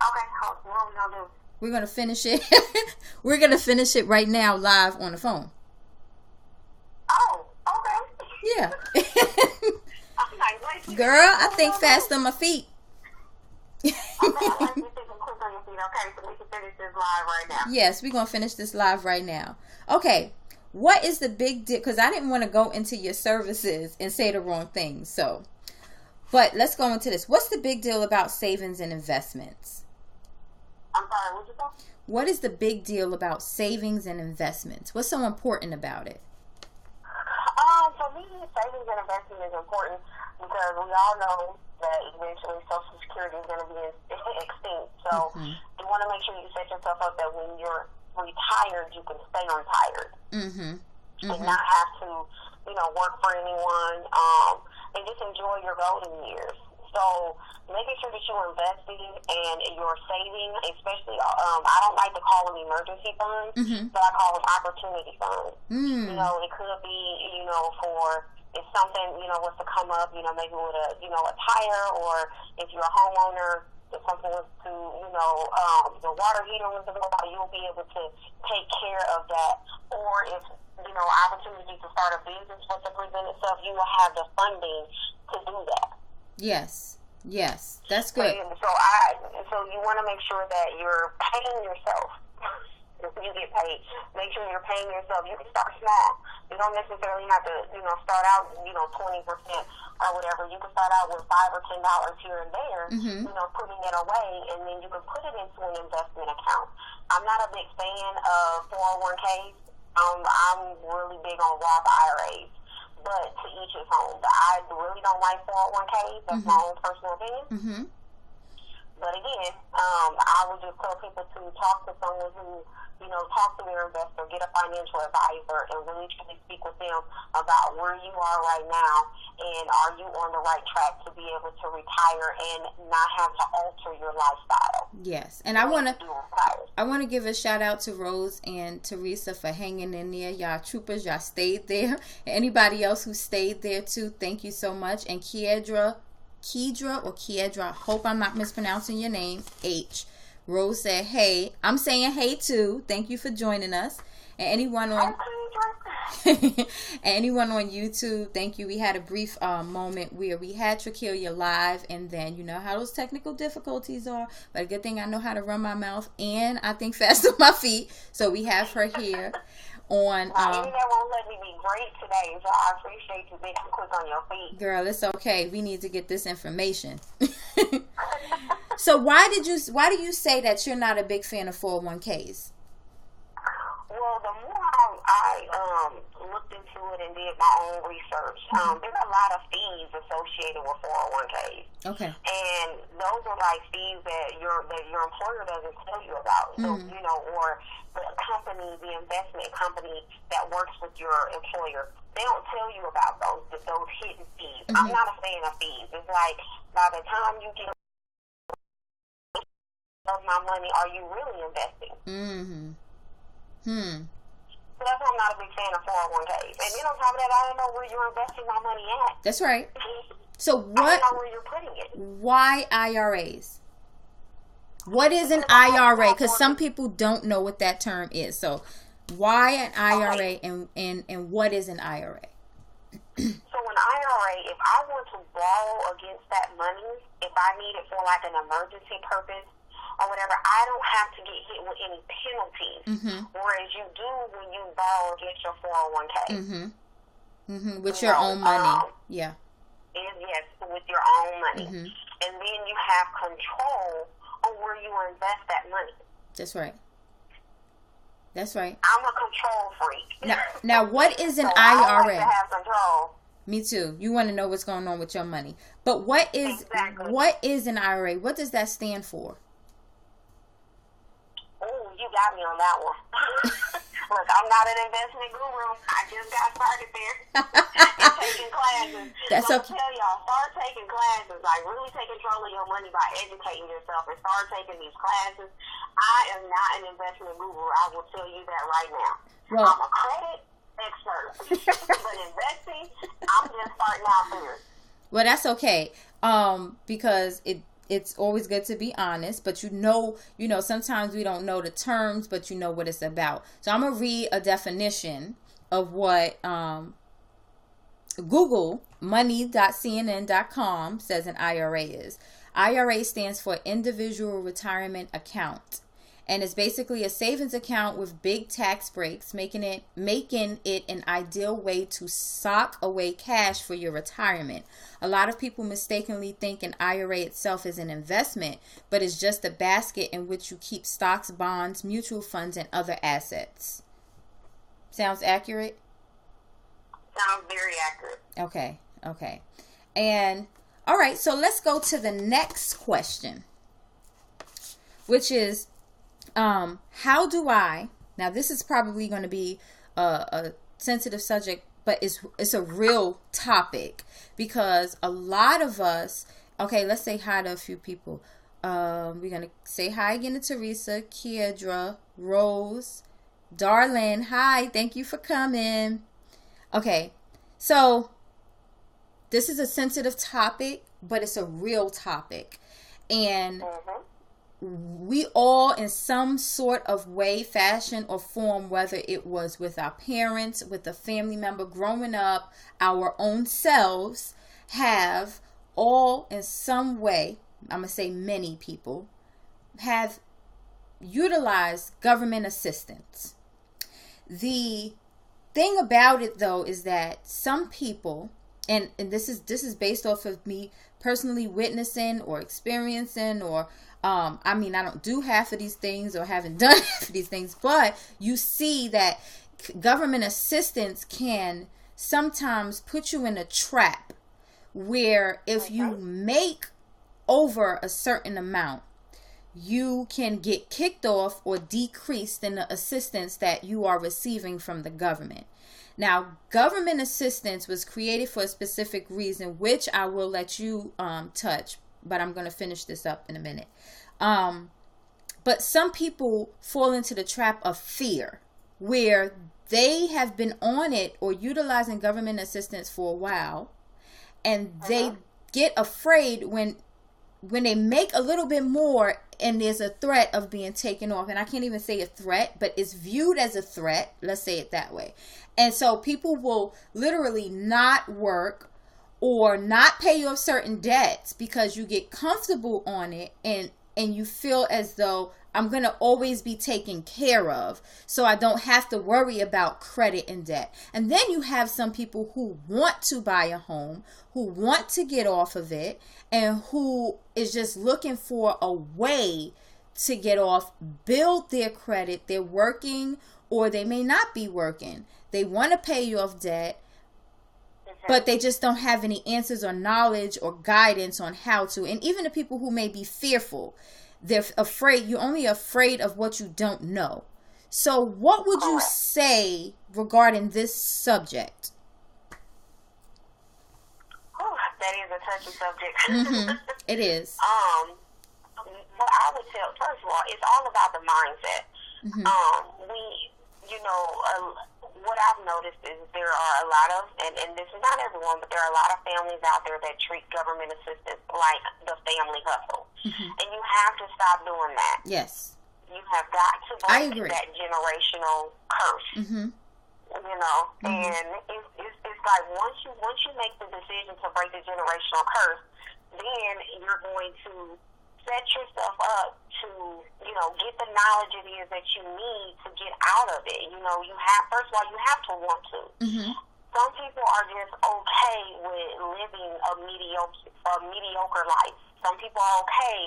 Okay, what are we gonna do? We're gonna finish it. We're gonna finish it right now live on the phone. Oh, okay. Yeah. I'm like, wait. Girl, I think fast on my feet. Okay, I like you thinking quick on your feet. Okay, so we can finish this live right now. Yes, we're gonna finish this live right now. Okay. What is the big deal? Because I didn't want to go into your services and say the wrong thing. So, But let's go into this. What's the big deal about savings and investments? I'm sorry, what you say? What is the big deal about savings and investments? What's so important about it? For me, savings and investment is important because we all know that eventually Social Security is going to be extinct. So you want to make sure you set yourself up that when you're retired, you can stay retired and not have to, work for anyone, and just enjoy your golden years. So making sure that you're investing and you're saving, especially, I don't like to call them emergency funds, but I call them opportunity funds. It could be, for if something, was to come up, maybe with a tire, or if you're a homeowner, if something was to, the water heater was to go out, you'll be able to take care of that. Or if, opportunity to start a business was to present itself, you will have the funding to do that. Yes, that's good. So you want to make sure that you're paying yourself. If you get paid, make sure you're paying yourself. You can start small. You don't necessarily have to, start out, 20% or whatever. You can start out with $5 or $10 here and there, putting it away, and then you can put it into an investment account. I'm not a big fan of 401ks. I'm really big on Roth IRAs. But to each his own. I really don't like 401ks. That's my own personal opinion. But again, I would just tell people to talk to someone who, talk to their investor, get a financial advisor, and really truly speak with them about where you are right now, and are you on the right track to be able to retire and not have to alter your lifestyle. Yes, and I want to give a shout out to Rose and Teresa for hanging in there. Y'all troopers, y'all stayed there. Anybody else who stayed there too, thank you so much. And Kiedra, hope I'm not mispronouncing your name, H. Rose said, hey. I'm saying hey too. Thank you for joining us. And anyone on YouTube, thank you. We had a brief moment where we had Trakelia live, and then you know how those technical difficulties are. But a good thing I know how to run my mouth, and I think fast on my feet. So we have her here on. Internet won't let me be great today, so I appreciate you being quick on your feet. Girl, it's okay. We need to get this information. So why do you say that you're not a big fan of 401ks? Well, the more I looked into it and did my own research, there's a lot of fees associated with 401ks. Okay. And those are like fees that your employer doesn't tell you about. So, or the company, the investment company that works with your employer, they don't tell you about those hidden fees. I'm not a fan of fees. It's like by the time you get of my money, are you really investing? So that's why I'm not a big fan of 401ks. And then on top of that, I don't know where you're investing my money at. That's right. So what? I don't know where you're putting it. Why IRAs? What is an IRA? Because some people don't know what that term is. So why an IRA and what is an IRA? So an IRA, if I want to borrow against that money, if I need it for like an emergency purpose or whatever, I don't have to get hit with any penalties. Whereas you do when you borrow against your 401k. With your own money. Yeah. Yes, with your own money. And then you have control on where you invest that money. That's right. That's right. I'm a control freak. Now what is an IRA? I like to have control. Me too. You want to know what's going on with your money. But what is an IRA? What does that stand for? Oh, you got me on that one. Look, I'm not an investment guru. I just got started there and taking classes. That's so okay. I tell y'all, start taking classes. Like, really take control of your money by educating yourself and start taking these classes. I am not an investment guru. I will tell you that right now. Well, I'm a credit expert. But investing, I'm just starting out there. Well, that's okay. Because it's always good to be honest, but sometimes we don't know the terms, but you know what it's about. So I'm going to read a definition of what Google money.cnn.com says an IRA is. IRA stands for Individual Retirement Account, And it's basically a savings account with big tax breaks, making it an ideal way to sock away cash for your retirement. A lot of people mistakenly think an IRA itself is an investment, but it's just a basket in which you keep stocks, bonds, mutual funds, and other assets. Sounds accurate? Sounds very accurate. Okay. And all right, so let's go to the next question, which is, how do I, now this is probably going to be a sensitive subject, but it's a real topic, because a lot of us, okay, let's say hi to a few people. We're going to say hi again to Teresa, Kiedra, Rose, Darlene. Hi, thank you for coming. Okay, so this is a sensitive topic, but it's a real topic. And we all, in some sort of way, fashion, or form, whether it was with our parents, with a family member growing up, our own selves, have all in some way, I'm going to say many people, have utilized government assistance. The thing about it, though, is that some people, and this is based off of me personally witnessing or experiencing, or I don't do half of these things or haven't done half of these things, but you see that government assistance can sometimes put you in a trap where if you make over a certain amount, you can get kicked off or decreased in the assistance that you are receiving from the government. Now, government assistance was created for a specific reason, which I will let you touch, but I'm going to finish this up in a minute. But some people fall into the trap of fear, where they have been on it or utilizing government assistance for a while, and they get afraid when they make a little bit more and there's a threat of being taken off. And I can't even say a threat, but it's viewed as a threat. Let's say it that way. And so people will literally not work or not pay you off certain debts because you get comfortable on it, and you feel as though I'm going to always be taken care of, so I don't have to worry about credit and debt. And then you have some people who want to buy a home, who want to get off of it, and who is just looking for a way to get off, build their credit. They're working or they may not be working. They want to pay you off debt, but they just don't have any answers or knowledge or guidance on how to. And even the people who may be fearful, they're afraid. You're only afraid of what you don't know. So what would you say regarding this subject? Oh, that is a touchy subject. It is. What I would tell, first of all, it's all about the mindset. What I've noticed is there are a lot of, and this is not everyone, but there are a lot of families out there that treat government assistance like the family hustle. And you have to stop doing that. Yes. You have got to break that generational curse. And it's like once you make the decision to break the generational curse, then you're going to set yourself up to, get the knowledge it is that you need to get out of it. You have, first of all, you have to want to. Some people are just okay with living a mediocre life. Some people are okay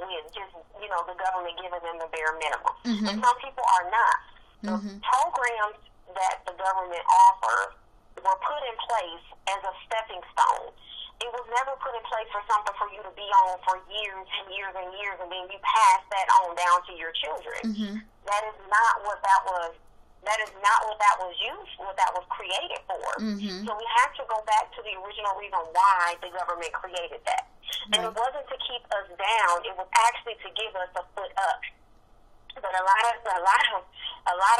with just, the government giving them the bare minimum. And some people are not. The programs that the government offers were put in place as a stepping stone. It was never put in place for something for you to be on for years and years and years, and then you pass that on down to your children. That is not what that was. That is not what that was used, what that was created for. So we have to go back to the original reason why the government created that. And it wasn't to keep us down; it was actually to give us a foot up. But a lot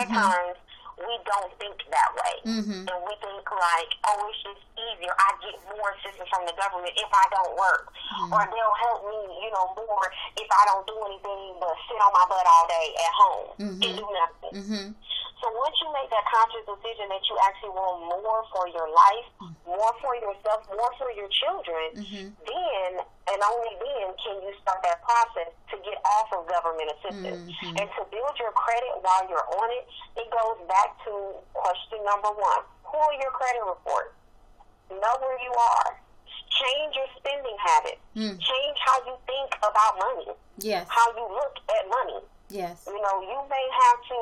of times we don't think that way, and we think like, oh, it's just easier. I get more assistance from the government if I don't work, or they'll help me, more if I don't do anything but sit on my butt all day at home and do nothing. So once you make that conscious decision that you actually want more for your life, more for yourself, more for your children, then and only then can you start that process to get off of government assistance. And to build your credit while you're on it, it goes back to question number 1. Pull your credit report. Know where you are. Change your spending habits. Change how you think about money. Yes. How you look at money. Yes. You know, you may have to,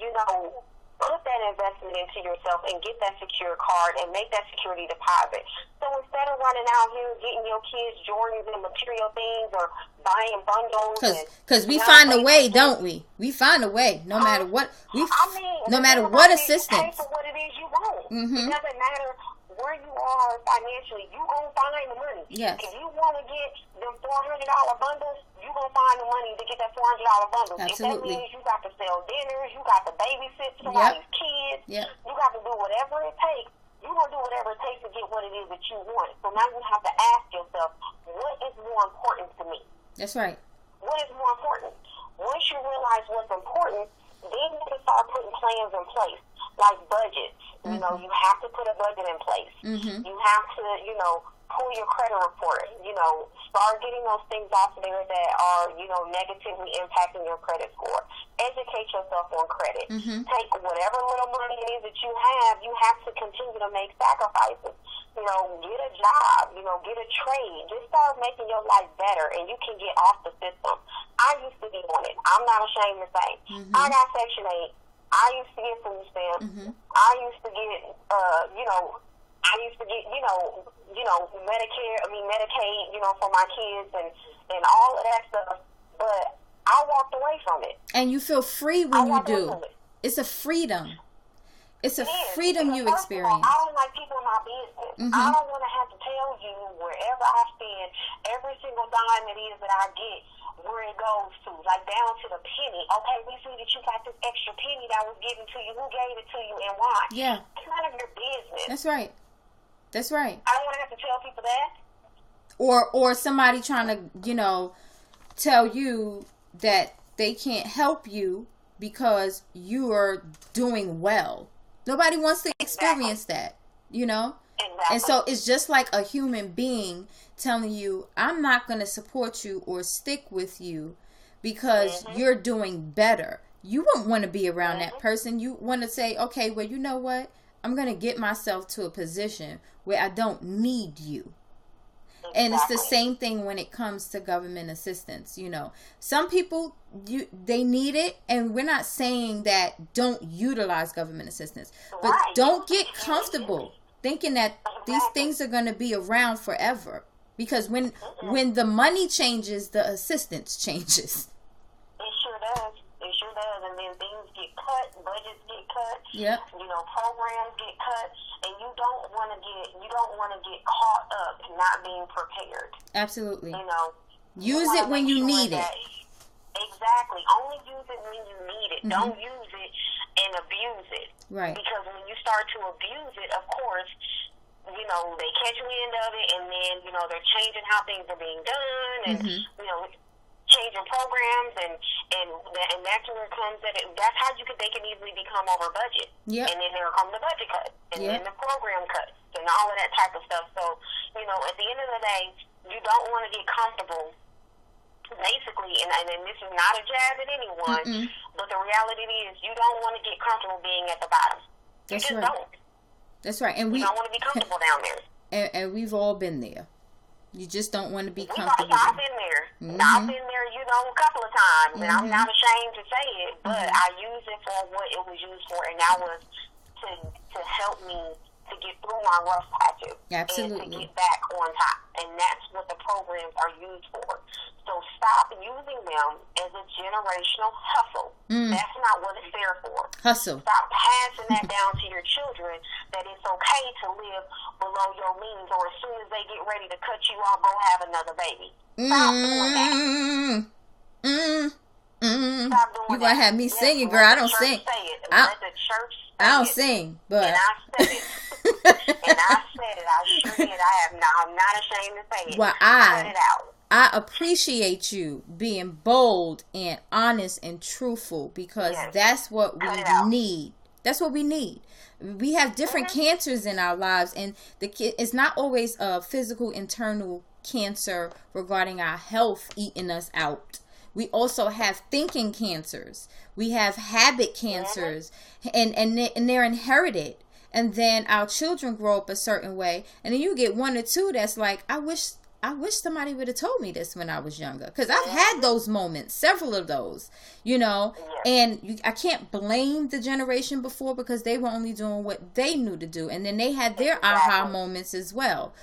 you know, put that investment into yourself and get that secure card and make that security deposit. So instead of running out here getting your kids Jordans and material things or buying bundles, because we find a way, don't we? We find a way, no matter what. No matter what assistance. You pay for what it is you want. It doesn't matter where you are financially. You gonna find the money. Yes. If you want to get them $400 bundles, you gonna find the money to get that $400 bundles. Absolutely. If that means you got to sell dinners, you got to babysit somebody's kids, you got to do whatever it takes. You gonna do whatever it takes to get what it is that you want. So now you have to ask yourself, what is more important to me? That's right. What is more important? Once you realize what's important, then you can start putting plans in place, like budgets. You know, you have to put a budget in place. You have to, you know, pull your credit report. You know, start getting those things off there that are, you know, negatively impacting your credit score. Educate yourself on credit. Take whatever little money it is that you have to continue to make sacrifices. You know, get a job, you know, get a trade. Just start making your life better and you can get off the system. I used to be on it. I'm not ashamed to say. I got Section 8. I used to get food stamps. I used to get, you know, Medicaid, you know, for my kids and all of that stuff. But I walked away from it. And you feel free when you do. It's a freedom. It's a freedom you experience. I don't like people in my business. I don't want to have to tell you wherever I spend, every single dime it is that I get, where it goes to, like down to the penny. Okay, we see that you got this extra penny that was given to you. Who gave it to you and why? Yeah. It's none of your business. That's right. That's right. I don't want to have to tell people that. Or somebody trying to, you know, tell you that they can't help you because you are doing well. Nobody wants to experience that, you know? Exactly. And so it's just like a human being telling you, I'm not going to support you or stick with you because you're doing better. You won't want to be around that person. You want to say, okay, well, you know what? I'm going to get myself to a position where I don't need you. Exactly. And it's the same thing when it comes to government assistance. You know, some people, they need it, and we're not saying that don't utilize government assistance, but don't get comfortable thinking that these things are going to be around forever. Because when the money changes, the assistance changes. It sure does. It sure does. And then things get cut, budgets get cut. Yep. You know, programs get cut, and you don't want to get caught up in not being prepared. Absolutely. You know, use it when you need it. Exactly. Only use it when you need it. Don't use it and abuse it. Right. Because when you start to abuse it, of course, you know, they catch wind of it, and then, you know, they're changing how things are being done, and, you know, changing programs, and that's where it comes that that's how they can easily become over budget. Yep. And then there come the budget cuts, and then the program cuts, and all of that type of stuff. So, you know, at the end of the day, you don't want to get comfortable, basically, and this is not a jab at anyone, but the reality is you don't want to get comfortable being at the bottom. You just don't. That's right. And you don't want to be comfortable down there. And we've all been there. You just don't want to be comfortable. I've been there. I've been there, you know, a couple of times, and I'm not ashamed to say it, but I use it for what it was used for, and that was to help me to get through my rough patches. Absolutely. And to get back on top. And that's what the programs are used for. So stop using them as a generational hustle. That's not what it's there for. Hustle. Stop passing that down to your children, that it's okay to live below your means, or as soon as they get ready to cut you off, go have another baby. Stop doing that. Stop doing you gonna have me singing, girl. I don't sing. Let the church say I don't sing, but and I said it. And I said it. I sure did. I'm not ashamed to say it. Well, I put it out. I appreciate you being bold and honest and truthful, because that's what we need. That's what we need. We have different cancers in our lives, and it's not always a physical internal cancer regarding our health eating us out. We also have thinking cancers. We have habit cancers, and they're inherited. And then our children grow up a certain way, and then you get one or two that's like, I wish somebody would have told me this when I was younger, because I've had those moments, several of those, and I can't blame the generation before, because they were only doing what they knew to do, and then they had their aha moments as well,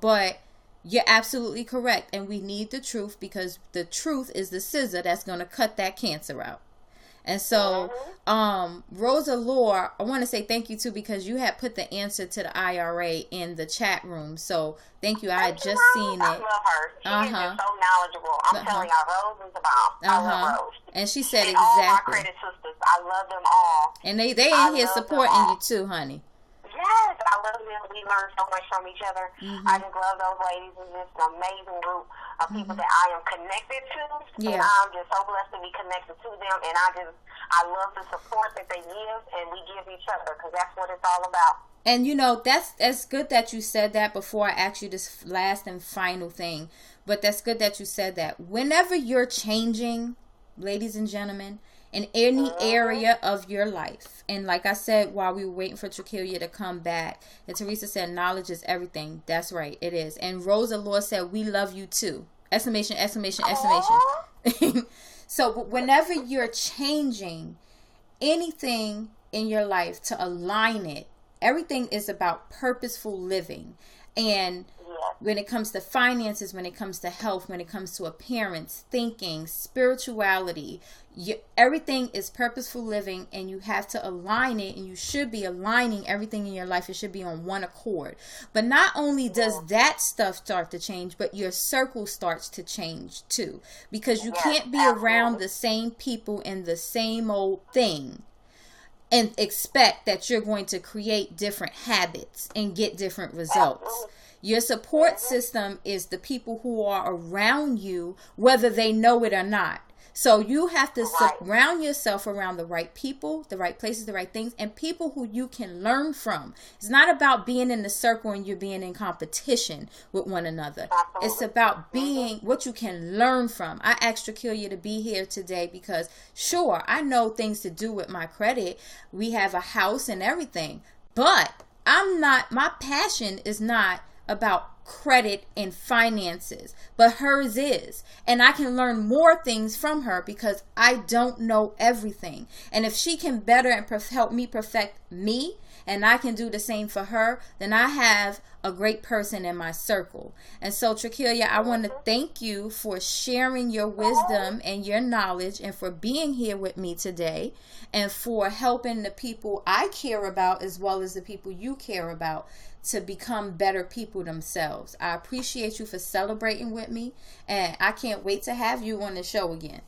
but you're absolutely correct, and we need the truth, because the truth is the scissor that's going to cut that cancer out. And so, Rosa Lore, I want to say thank you too, because you had put the answer to the IRA in the chat room. So thank you. I had just seen it. I love her. She is just so knowledgeable. I'm telling y'all, Rose is about. I love Rose. And she said and exactly. All my credit sisters, I love them all. And they in here supporting you too, honey. Yes, I love them. We learn so much from each other. I just love those ladies. It's just an amazing group of people that I am connected to. And I'm just so blessed to be connected to them. And I love the support that they give, and we give each other, because that's what it's all about. And that's good that you said that before I ask you this last and final thing. But that's good that you said that. Whenever you're changing, ladies and gentlemen, in any area of your life. And like I said, while we were waiting for Trakelia to come back, and Teresa said, knowledge is everything. That's right, it is. And Rosa Lore said, we love you too. Exclamation, exclamation, exclamation. So whenever you're changing anything in your life to align it, everything is about purposeful living. And when it comes to finances, when it comes to health, when it comes to appearance, thinking, spirituality, everything is purposeful living, and you have to align it, and you should be aligning everything in your life. It should be on one accord. But not only does that stuff start to change, but your circle starts to change too, because you can't be around the same people and the same old thing and expect that you're going to create different habits and get different results. Your support system is the people who are around you, whether they know it or not. So you have to surround yourself around the right people, the right places, the right things, and people who you can learn from. It's not about being in the circle and you're being in competition with one another. It's about being what you can learn from. I asked Trakelia to be here today because, sure, I know things to do with my credit. We have a house and everything, but my passion is not about credit and finances, but hers is. And I can learn more things from her because I don't know everything. And if she can better and help me perfect me, and I can do the same for her, then I have a great person in my circle. And so, Trakelia, I want to thank you for sharing your wisdom and your knowledge, and for being here with me today, and for helping the people I care about as well as the people you care about to become better people themselves. I appreciate you for celebrating with me, and I can't wait to have you on the show again.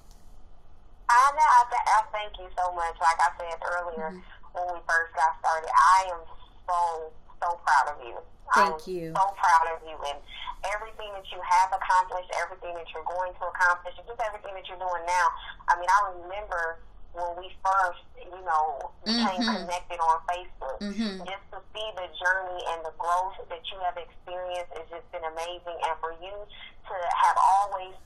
I thank you so much. Like I said earlier, when we first got started, I am so proud of you. Thank you. So proud of you, and everything that you have accomplished, everything that you're going to accomplish, just everything that you're doing now. I mean, I remember when we first, became connected on Facebook, just to see the journey and the growth that you have experienced has just been amazing. And for you to have always,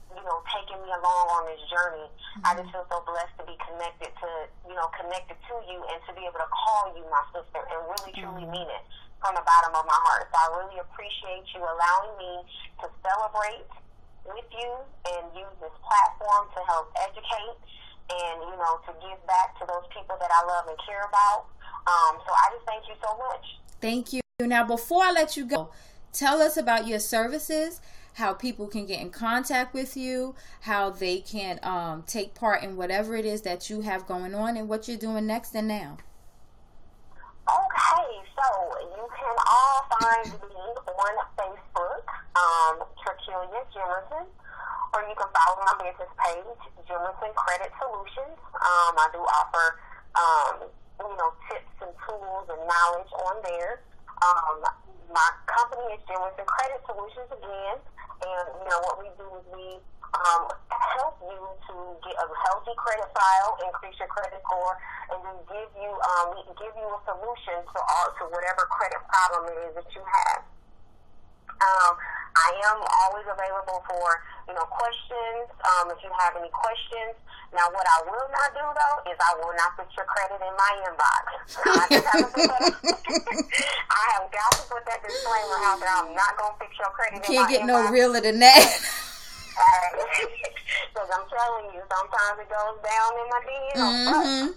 taken me along on this journey, I just feel so blessed to be connected to you, and to be able to call you my sister and really truly mean it from the bottom of my heart. So I really appreciate you allowing me to celebrate with you and use this platform to help educate and, to give back to those people that I love and care about. So I just thank you so much. Thank you. Now, before I let you go, tell us about your services, how people can get in contact with you, how they can take part in whatever it is that you have going on, and what you're doing next and now. Okay, so you can all find me on Facebook, Trakelia Jimerson, or you can follow my business page, Jimerson Credit Solutions. I do offer, tips and tools and knowledge on there. My company is Jimerson Credit Solutions again, and what we do is we help you to get a healthy credit file, increase your credit score, and then give you a solution to whatever credit problem it is that you have. I am always available for questions. If you have any questions. Now, what I will not do though is I will not put your credit in my inbox. I have got to put that disclaimer out there. I'm not gonna fix your credit in my inbox. Can't get no realer than that. Because I'm telling you, sometimes it goes down in my DM.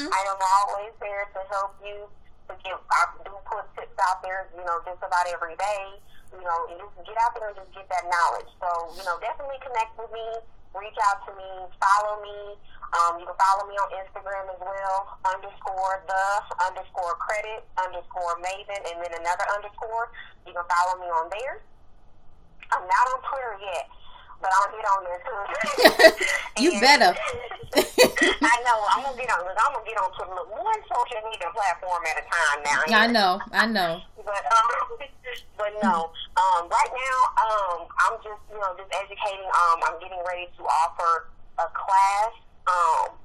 I am always there to help you. I do put tips out there, just about every day. And just get out there and just get that knowledge. So, definitely connect with me, reach out to me, follow me. You can follow me on Instagram as well, _the_credit_maven, and then another underscore. You can follow me on there. I'm not on Twitter yet, but I'll get on there too. You better. I know. I'm gonna get on Twitter. Look, one social media platform at a time now. I know. But no. Right now, I'm just educating. I'm getting ready to offer a class.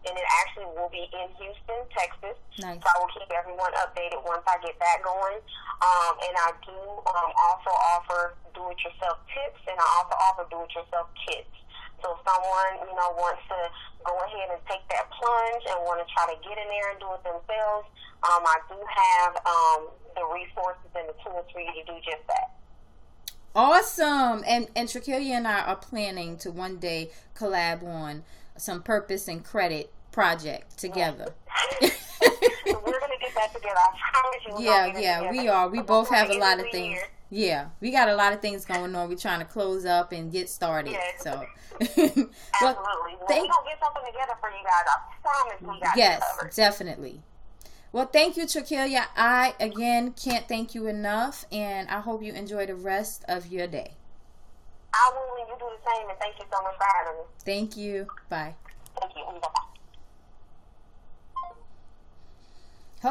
And it actually will be in Houston, Texas. Nice. So I will keep everyone updated once I get that going. And I do also offer do-it-yourself tips, and I also offer do-it-yourself kits. So if someone, wants to go ahead and take that plunge and want to try to get in there and do it themselves, I do have the resources and the tools for you to do just that. Awesome. And Trakelia and I are planning to one day collab on some purpose and credit project together. We're gonna get that together. I promise you. Yeah, we are. We both have a lot of things. Yeah, we got a lot of things going on. We're trying to close up and get started. Yes. So absolutely. Well, we're gonna get something together for you guys. I promise we got yes, it covered. Definitely. Well, thank you, Trakelia. I again can't thank you enough, and I hope you enjoy the rest of your day. I will, and you do the same, and thank you so much for having me. Thank you. Bye. Thank you. Bye-bye.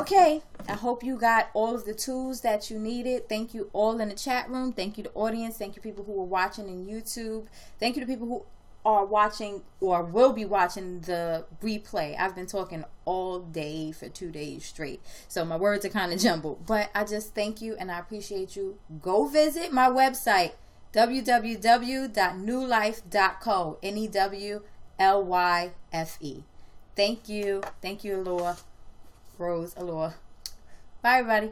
Okay, I hope you got all of the tools that you needed. Thank you all in the chat room. Thank you to the audience. Thank you people who are watching in YouTube. Thank you to people who are watching or will be watching the replay. I've been talking all day for 2 days straight, so my words are kind of jumbled. But I just thank you and I appreciate you. Go visit my website, www.newlife.co. NEWLYFE. Thank you. Thank you, Aloha. Rose, Aloha. Bye, everybody.